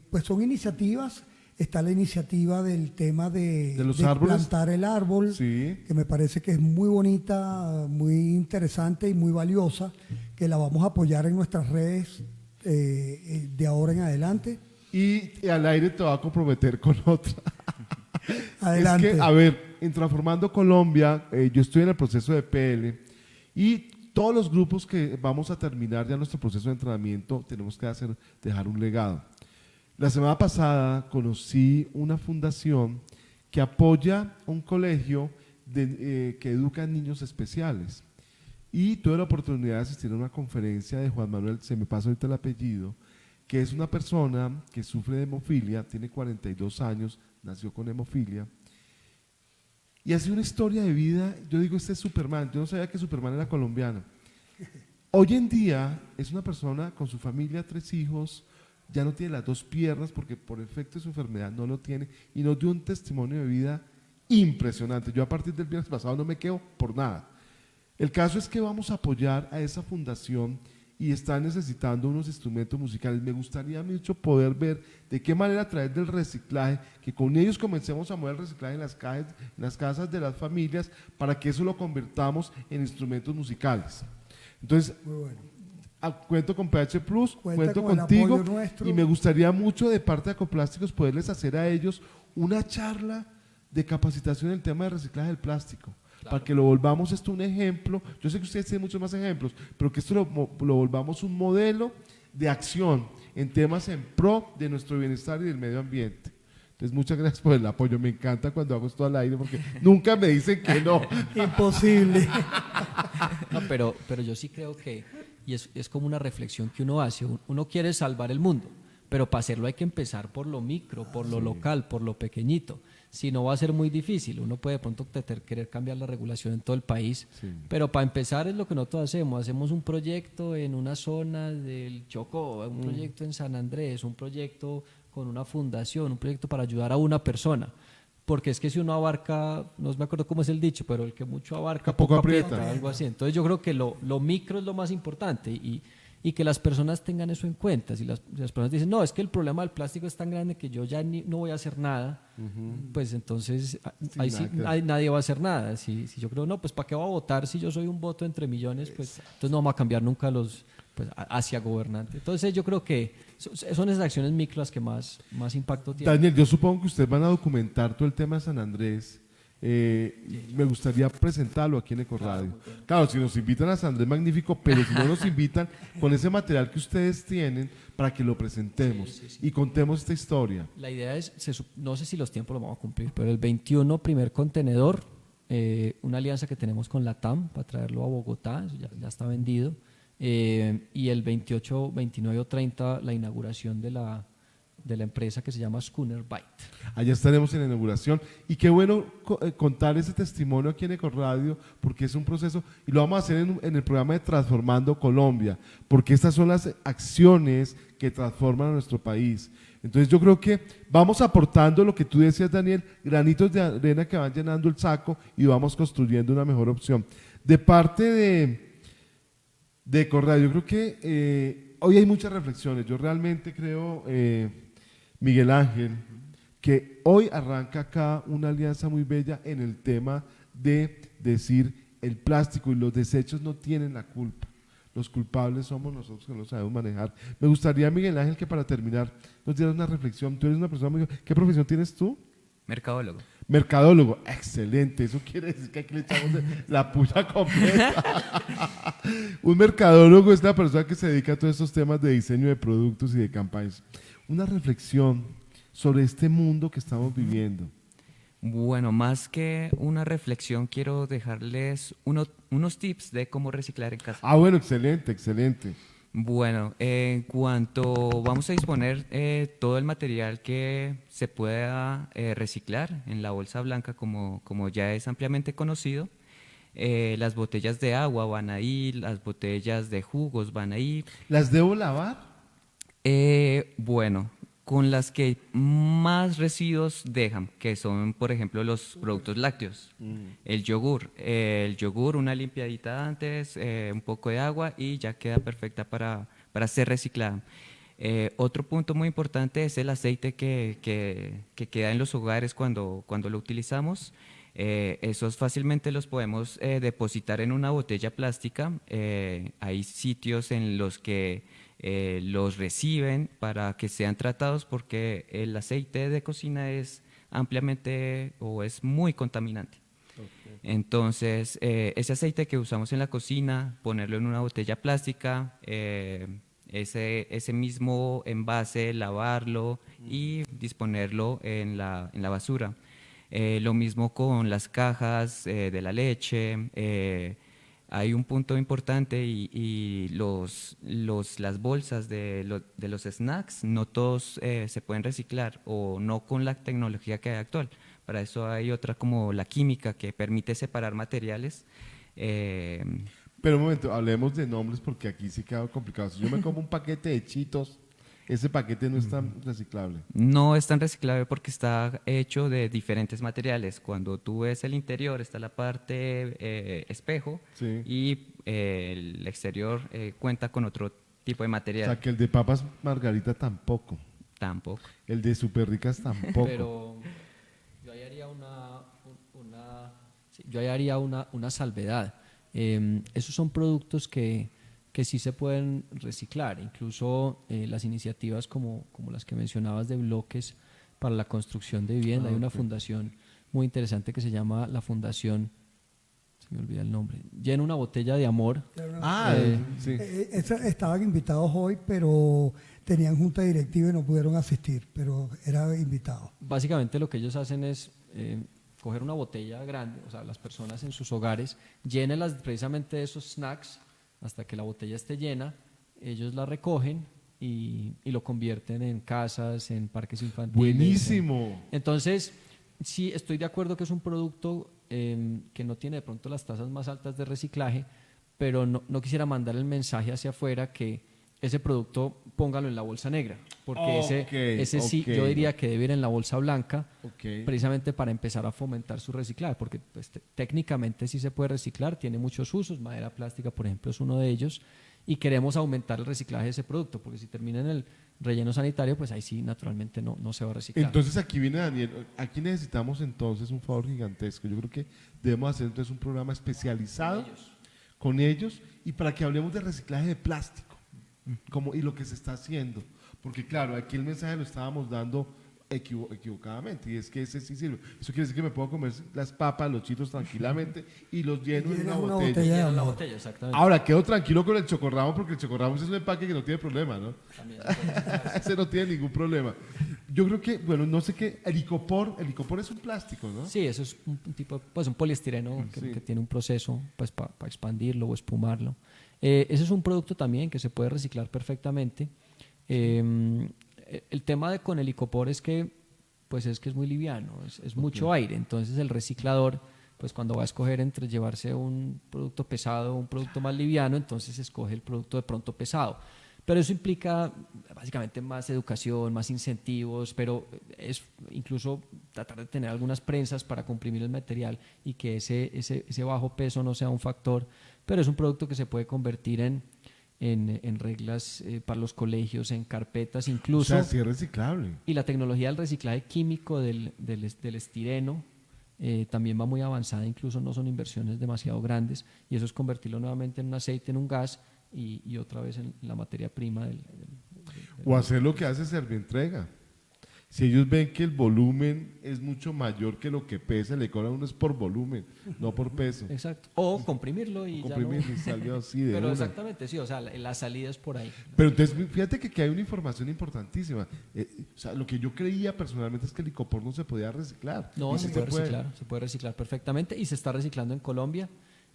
Speaker 3: pues son iniciativas. Está la iniciativa del tema de plantar el árbol, que me parece que es muy bonita, muy interesante y muy valiosa, que la vamos a apoyar en nuestras redes de ahora en adelante.
Speaker 2: Y al aire te va a comprometer con otra.
Speaker 3: Adelante.
Speaker 2: Es que, a ver, en Transformando Colombia, yo estoy en el proceso de PL y todos los grupos que vamos a terminar ya nuestro proceso de entrenamiento tenemos que dejar un legado. La semana pasada conocí una fundación que apoya un colegio que educa a niños especiales y tuve la oportunidad de asistir a una conferencia de Juan Manuel, se me pasa ahorita el apellido, que es una persona que sufre de hemofilia, tiene 42 años, nació con hemofilia y hace una historia de vida. Yo digo, este es Superman, yo no sabía que Superman era colombiano. Hoy en día es una persona con su familia, 3 hijos, ya no tiene las 2 piernas porque por efecto de su enfermedad no lo tiene y nos dio un testimonio de vida impresionante. Yo a partir del viernes pasado no me quedo por nada. El caso es que vamos a apoyar a esa fundación y están necesitando unos instrumentos musicales. Me gustaría mucho poder ver de qué manera a través del reciclaje, que con ellos comencemos a mover el reciclaje en las casas de las familias para que eso lo convirtamos en instrumentos musicales. Entonces,
Speaker 3: Muy bueno.
Speaker 2: cuento con PH Plus,
Speaker 3: Cuenta
Speaker 2: cuento
Speaker 3: con el
Speaker 2: contigo
Speaker 3: apoyo nuestro.
Speaker 2: y me gustaría mucho de parte de Ecoplásticos poderles hacer a ellos una charla de capacitación en el tema de reciclaje del plástico, para que lo volvamos esto un ejemplo. Yo sé que ustedes tienen muchos más ejemplos, pero que esto lo volvamos un modelo de acción en temas en pro de nuestro bienestar y del medio ambiente. Entonces, muchas gracias por el apoyo. Me encanta cuando hago esto al aire porque nunca me dicen que no.
Speaker 3: Imposible.
Speaker 4: No, pero yo sí creo que, y es como una reflexión que uno hace, uno quiere salvar el mundo, pero para hacerlo hay que empezar por lo micro, por lo local, por lo pequeñito. Si no, va a ser muy difícil. Uno puede de pronto querer cambiar la regulación en todo el país, pero para empezar es lo que nosotros hacemos. Hacemos un proyecto en una zona del Chocó, un proyecto en San Andrés, un proyecto con una fundación, un proyecto para ayudar a una persona. Porque es que si uno abarca, no me acuerdo cómo es el dicho, pero el que mucho abarca,
Speaker 2: poco aprieta.
Speaker 4: algo así. Entonces yo creo que lo micro es lo más importante y que las personas tengan eso en cuenta. Si las personas dicen, no, es que el problema del plástico es tan grande que yo ya no voy a hacer nada, pues entonces ahí sí, nadie va a hacer nada. Si yo creo, no, pues ¿para qué voy a votar si yo soy un voto entre millones? Pues entonces no vamos a cambiar nunca hacia gobernante. Entonces yo creo que son esas acciones micro las que más impacto tienen.
Speaker 2: Daniel, yo supongo que ustedes van a documentar todo el tema de San Andrés. Me gustaría presentarlo aquí en Ecoradio. Claro, si nos invitan a San Andrés, magnífico, pero si no nos invitan, con ese material que ustedes tienen, para que lo presentemos y contemos esta historia.
Speaker 4: La idea es, no sé si los tiempos los vamos a cumplir, pero el 21 primer contenedor, una alianza que tenemos con la TAM para traerlo a Bogotá, eso ya está vendido, y el 28, 29 o 30 la inauguración de la empresa que se llama Schooner Byte.
Speaker 2: Allá estaremos en la inauguración y qué bueno contar ese testimonio aquí en Ecoradio porque es un proceso y lo vamos a hacer en el programa de Transformando Colombia porque estas son las acciones que transforman a nuestro país. Entonces yo creo que vamos aportando lo que tú decías, Daniel, granitos de arena que van llenando el saco y vamos construyendo una mejor opción. De parte de Ecoradio, yo creo que hoy hay muchas reflexiones. Yo realmente creo, Miguel Ángel, que hoy arranca acá una alianza muy bella en el tema de decir el plástico y los desechos no tienen la culpa. Los culpables somos nosotros que no sabemos manejar. Me gustaría, Miguel Ángel, que para terminar nos dieras una reflexión. Tú eres una persona muy... ¿Qué profesión tienes tú?
Speaker 5: Mercadólogo.
Speaker 2: Mercadólogo, excelente, eso quiere decir que aquí le echamos la puya completa. Un mercadólogo es la persona que se dedica a todos estos temas de diseño de productos y de campañas. Una reflexión sobre este mundo que estamos viviendo.
Speaker 5: Bueno, más que una reflexión, quiero dejarles unos tips de cómo reciclar en casa.
Speaker 2: Ah, bueno, excelente, excelente.
Speaker 5: Bueno, en cuanto vamos a disponer todo el material que se pueda reciclar en la bolsa blanca, como ya es ampliamente conocido, las botellas de agua van ahí, las botellas de jugos van ahí.
Speaker 2: ¿Las debo lavar?
Speaker 5: Bueno, con las que más residuos dejan, que son, por ejemplo, los productos lácteos, el yogur, una limpiadita antes, un poco de agua y ya queda perfecta para ser reciclada. Otro punto muy importante es el aceite que queda en los hogares cuando lo utilizamos. Esos fácilmente los podemos depositar en una botella plástica. Hay sitios en los que los reciben para que sean tratados porque el aceite de cocina es ampliamente o es muy contaminante. Entonces, ese aceite que usamos en la cocina, ponerlo en una botella plástica, ese mismo envase, lavarlo y disponerlo en la basura. Lo mismo con las cajas de la leche. Hay un punto importante y las bolsas de los snacks, no todos se pueden reciclar o no con la tecnología que hay actual. Para eso hay otra como la química que permite separar materiales.
Speaker 2: Pero un momento, hablemos de nombres porque aquí sí queda complicado. Si yo me como un paquete de Cheetos, ese paquete no es tan reciclable.
Speaker 5: No es tan reciclable porque está hecho de diferentes materiales. Cuando tú ves el interior está la parte espejo
Speaker 2: Sí.
Speaker 5: y el exterior cuenta con otro tipo de
Speaker 2: O
Speaker 5: material.
Speaker 2: sea, que el de papas margarita tampoco.
Speaker 5: Tampoco.
Speaker 2: El de super ricas tampoco.
Speaker 4: Pero yo ahí haría sí, yo ahí haría una salvedad. Esos son productos que sí se pueden reciclar. Incluso las iniciativas como las que mencionabas de bloques para la construcción de vivienda. Hay una fundación muy interesante que se llama la Fundación, se me olvida el nombre, Llena una botella de amor.
Speaker 2: Sí.
Speaker 3: Estaban invitados hoy, pero tenían junta directiva y no pudieron asistir, pero era invitado.
Speaker 4: Básicamente lo que ellos hacen es coger una botella grande, o sea, las personas en sus hogares, llénenlas precisamente de esos snacks hasta que la botella esté llena, ellos la recogen y lo convierten en casas, en parques infantiles.
Speaker 2: Buenísimo.
Speaker 4: Entonces, sí, estoy de acuerdo que es un producto que no tiene de pronto las tasas más altas de reciclaje, pero no quisiera mandar el mensaje hacia afuera que ese producto póngalo en la bolsa negra, porque ese sí, yo diría que debe ir en la bolsa blanca, precisamente para empezar a fomentar su reciclaje, porque pues, técnicamente sí se puede reciclar, tiene muchos usos, madera plástica, por ejemplo, es uno de ellos, y queremos aumentar el reciclaje de ese producto, porque si termina en el relleno sanitario, pues ahí sí, naturalmente no se va a reciclar.
Speaker 2: Entonces aquí viene Daniel, aquí necesitamos entonces un favor gigantesco. Yo creo que debemos hacer entonces un programa especializado con ellos y para que hablemos de reciclaje de plástico y lo que se está haciendo. Porque claro, aquí el mensaje lo estábamos dando equivocadamente y es que ese sí sirve. Eso quiere decir que me puedo comer las papas, los chitos tranquilamente y los lleno en una botella.
Speaker 4: Lleno la botella, exactamente.
Speaker 2: Ahora quedo tranquilo con el chocorramo porque el chocorramo es un empaque que no tiene problema, ¿no? Ese no tiene ningún problema. Yo creo que, bueno, no sé qué, el icopor es un plástico, ¿no?
Speaker 4: Sí, eso es un tipo, pues un poliestireno que tiene un proceso pues para expandirlo o espumarlo. Ese es un producto también que se puede reciclar perfectamente. El tema con el icopor es que es muy liviano, es mucho aire, entonces el reciclador, pues cuando va a escoger entre llevarse un producto pesado o un producto más liviano, entonces escoge el producto de pronto pesado. Pero eso implica básicamente más educación, más incentivos, pero es incluso tratar de tener algunas prensas para comprimir el material y que ese bajo peso no sea un factor, pero es un producto que se puede convertir en reglas para los colegios, en carpetas, incluso.
Speaker 2: O sea, sí es reciclable.
Speaker 4: Y la tecnología del reciclaje químico del estireno también va muy avanzada, incluso no son inversiones demasiado grandes, y eso es convertirlo nuevamente en un aceite, en un gas, y otra vez en la materia prima
Speaker 2: o hacer lo que hace Servientrega. Si ellos ven que el volumen es mucho mayor que lo que pesa, le cobran uno es por volumen, no por peso.
Speaker 4: Exacto. O comprimirlo y
Speaker 2: comprimirlo y salió así de
Speaker 4: Pero
Speaker 2: una.
Speaker 4: exactamente, sí, o sea, la salida es por ahí.
Speaker 2: Pero entonces, fíjate que aquí hay una información importantísima. O sea, lo que yo creía personalmente es que el icopor no se podía reciclar.
Speaker 4: No,
Speaker 2: sí
Speaker 4: se puede reciclar perfectamente y se está reciclando en Colombia.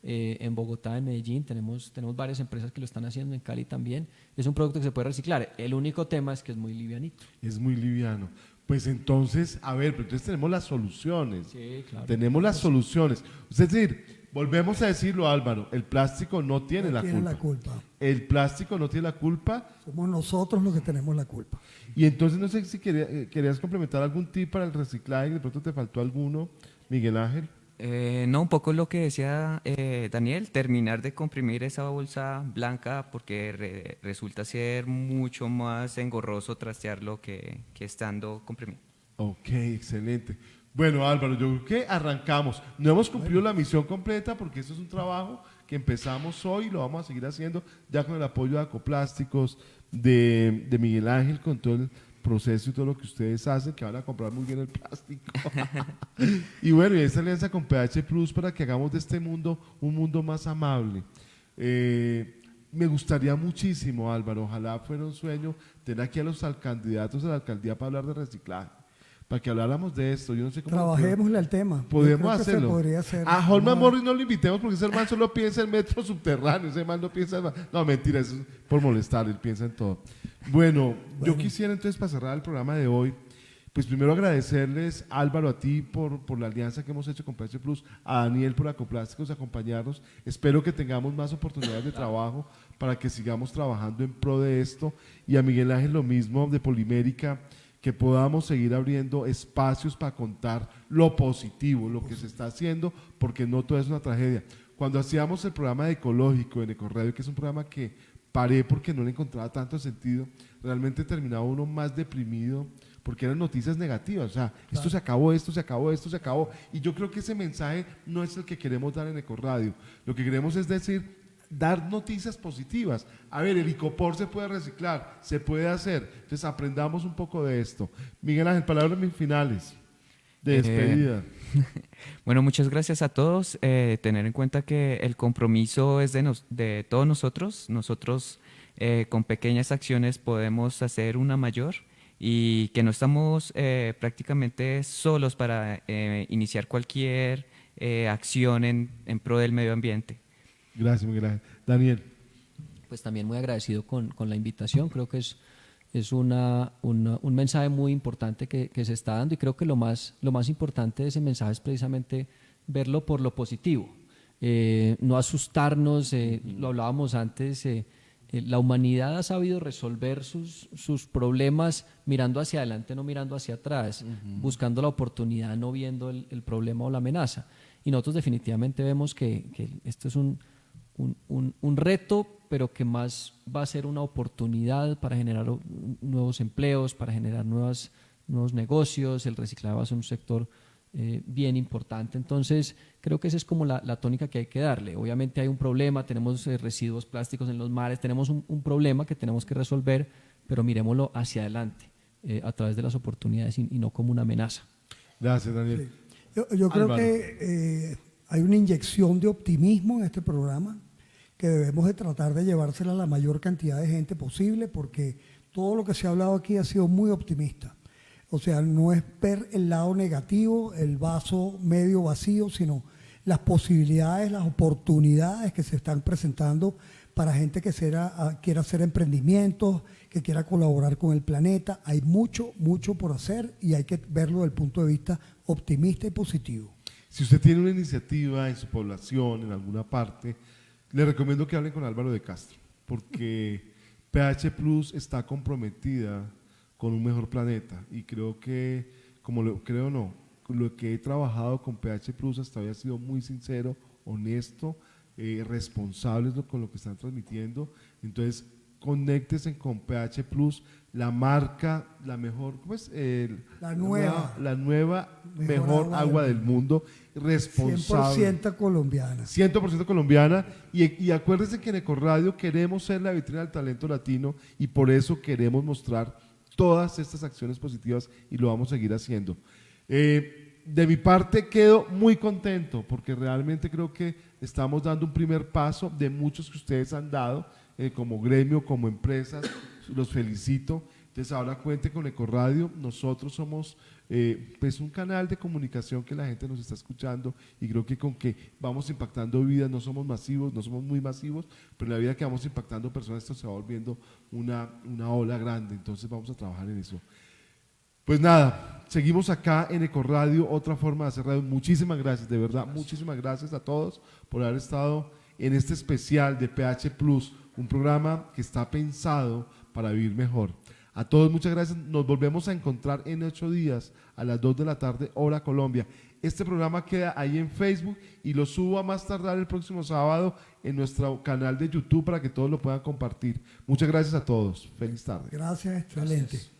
Speaker 4: En Bogotá, en Medellín, tenemos varias empresas que lo están haciendo, en Cali también. Es un producto que se puede reciclar. El único tema es que es muy livianito.
Speaker 2: Es muy liviano. Pues entonces, a ver, pero entonces tenemos las soluciones.
Speaker 4: Sí, claro.
Speaker 2: Tenemos las soluciones. Es decir, volvemos a decirlo, Álvaro, el plástico no tiene la culpa. El plástico no tiene la culpa.
Speaker 3: Somos nosotros los que tenemos la culpa.
Speaker 2: Y entonces no sé si querías complementar algún tip para el reciclaje, de pronto te faltó alguno, Miguel Ángel.
Speaker 5: No, un poco lo que decía Daniel, terminar de comprimir esa bolsa blanca porque resulta ser mucho más engorroso trastearlo que estando comprimido.
Speaker 2: Ok, excelente. Bueno, Álvaro, yo creo que arrancamos. No hemos cumplido la misión completa porque esto es un trabajo que empezamos hoy y lo vamos a seguir haciendo ya con el apoyo de Acoplásticos, de Miguel Ángel, con todo el proceso y todo lo que ustedes hacen, que van a comprar muy bien el plástico. Y bueno, y esta alianza con PH Plus para que hagamos de este mundo un mundo más amable. Me gustaría muchísimo, Álvaro, ojalá fuera un sueño tener aquí a los candidatos a la alcaldía para hablar de reciclaje, para que habláramos de esto. Yo no sé cómo.
Speaker 3: Trabajémosle al tema.
Speaker 2: Podemos hacerlo.
Speaker 3: Podría hacer.
Speaker 2: A Holman Morris no lo invitemos porque ese hermano solo piensa en metro subterráneo, ese hermano no piensa en. No, mentira, eso es por molestar, él piensa en todo. Bueno, yo quisiera entonces, para cerrar el programa de hoy, pues primero agradecerles, Álvaro, a ti por la alianza que hemos hecho con PH Plus, a Daniel por Acoplásticos acompañarnos. Espero que tengamos más oportunidades de trabajo para que sigamos trabajando en pro de esto, y a Miguel Ángel lo mismo de Polimérica, que podamos seguir abriendo espacios para contar lo positivo, lo que se está haciendo, porque no todo es una tragedia. cuando hacíamos el programa de Ecológico en Ecorradio, que es un programa que paré porque no le encontraba tanto sentido, realmente terminaba uno más deprimido porque eran noticias negativas, o sea, esto se acabó, esto se acabó, esto se acabó, y yo creo que ese mensaje no es el que queremos dar en Ecorradio. Lo que queremos es decir, dar noticias positivas. A ver, el icopor se puede reciclar, se puede hacer, entonces aprendamos un poco de esto. Miguel Ángel, palabras finales de despedida.
Speaker 5: Bueno, muchas gracias a todos. Tener en cuenta que el compromiso es de todos nosotros. Nosotros con pequeñas acciones podemos hacer una mayor, y que no estamos prácticamente solos para iniciar cualquier acción en pro del medio ambiente.
Speaker 2: Gracias, Miguel Ángel. Daniel.
Speaker 4: Pues también muy agradecido con la invitación. Creo que es un mensaje muy importante que se está dando, y creo que lo más importante de ese mensaje es precisamente verlo por lo positivo, no asustarnos. Lo hablábamos antes, la humanidad ha sabido resolver sus problemas mirando hacia adelante, no mirando hacia atrás, buscando la oportunidad, no viendo el problema o la amenaza. Y nosotros definitivamente vemos que esto es un reto, pero que más va a ser una oportunidad para generar nuevos empleos, para generar nuevos negocios. El reciclaje va a ser un sector bien importante. Entonces creo que esa es como la tónica que hay que darle. Obviamente hay un problema, tenemos residuos plásticos en los mares, tenemos un problema que tenemos que resolver, pero miremoslo hacia adelante, a través de las oportunidades, y no como una amenaza.
Speaker 2: Gracias, Daniel.
Speaker 3: Sí. Yo creo
Speaker 2: Álvaro.
Speaker 3: que hay una inyección de optimismo en este programa que debemos de tratar de llevársela a la mayor cantidad de gente posible, porque todo lo que se ha hablado aquí ha sido muy optimista. O sea, no es ver el lado negativo, el vaso medio vacío, sino las posibilidades, las oportunidades que se están presentando para gente que quiera hacer emprendimientos, que quiera colaborar con el planeta. Hay mucho por hacer, y hay que verlo desde el punto de vista optimista y positivo.
Speaker 2: Si usted tiene una iniciativa en su población, en alguna parte, le recomiendo que hablen con Álvaro de Castro, porque PH Plus está comprometida con un mejor planeta, y creo que, lo que he trabajado con PH Plus hasta hoy ha sido muy sincero, honesto, responsables con lo que están transmitiendo. Entonces, conéctense con PH Plus, la marca, la mejor, ¿cómo es? La nueva mejor agua del mundo, responsable.
Speaker 3: 100% colombiana.
Speaker 2: 100% colombiana, y acuérdense que en Ecorradio queremos ser la vitrina del talento latino, y por eso queremos mostrar todas estas acciones positivas, y lo vamos a seguir haciendo. De mi parte quedo muy contento, porque realmente creo que estamos dando un primer paso de muchos que ustedes han dado, como gremio, como empresas. Los felicito. Entonces ahora cuente con Ecorradio. Nosotros somos pues un canal de comunicación que la gente nos está escuchando, y creo que con que vamos impactando vidas, no somos masivos, no somos muy masivos, pero en la vida que vamos impactando personas, esto se va volviendo una ola grande. Entonces vamos a trabajar en eso. Pues nada, seguimos acá en Ecorradio, otra forma de hacer radio. Muchísimas gracias, de verdad, muchísimas gracias a todos por haber estado en este especial de PH Plus, un programa que está pensado para vivir mejor. A todos muchas gracias, nos volvemos a encontrar en 8 días a las 2 de la tarde, hora Colombia. Este programa queda ahí en Facebook, y lo subo a más tardar el próximo sábado en nuestro canal de YouTube para que todos lo puedan compartir. Muchas gracias a todos, feliz tarde.
Speaker 3: Gracias, excelente.
Speaker 2: Gracias.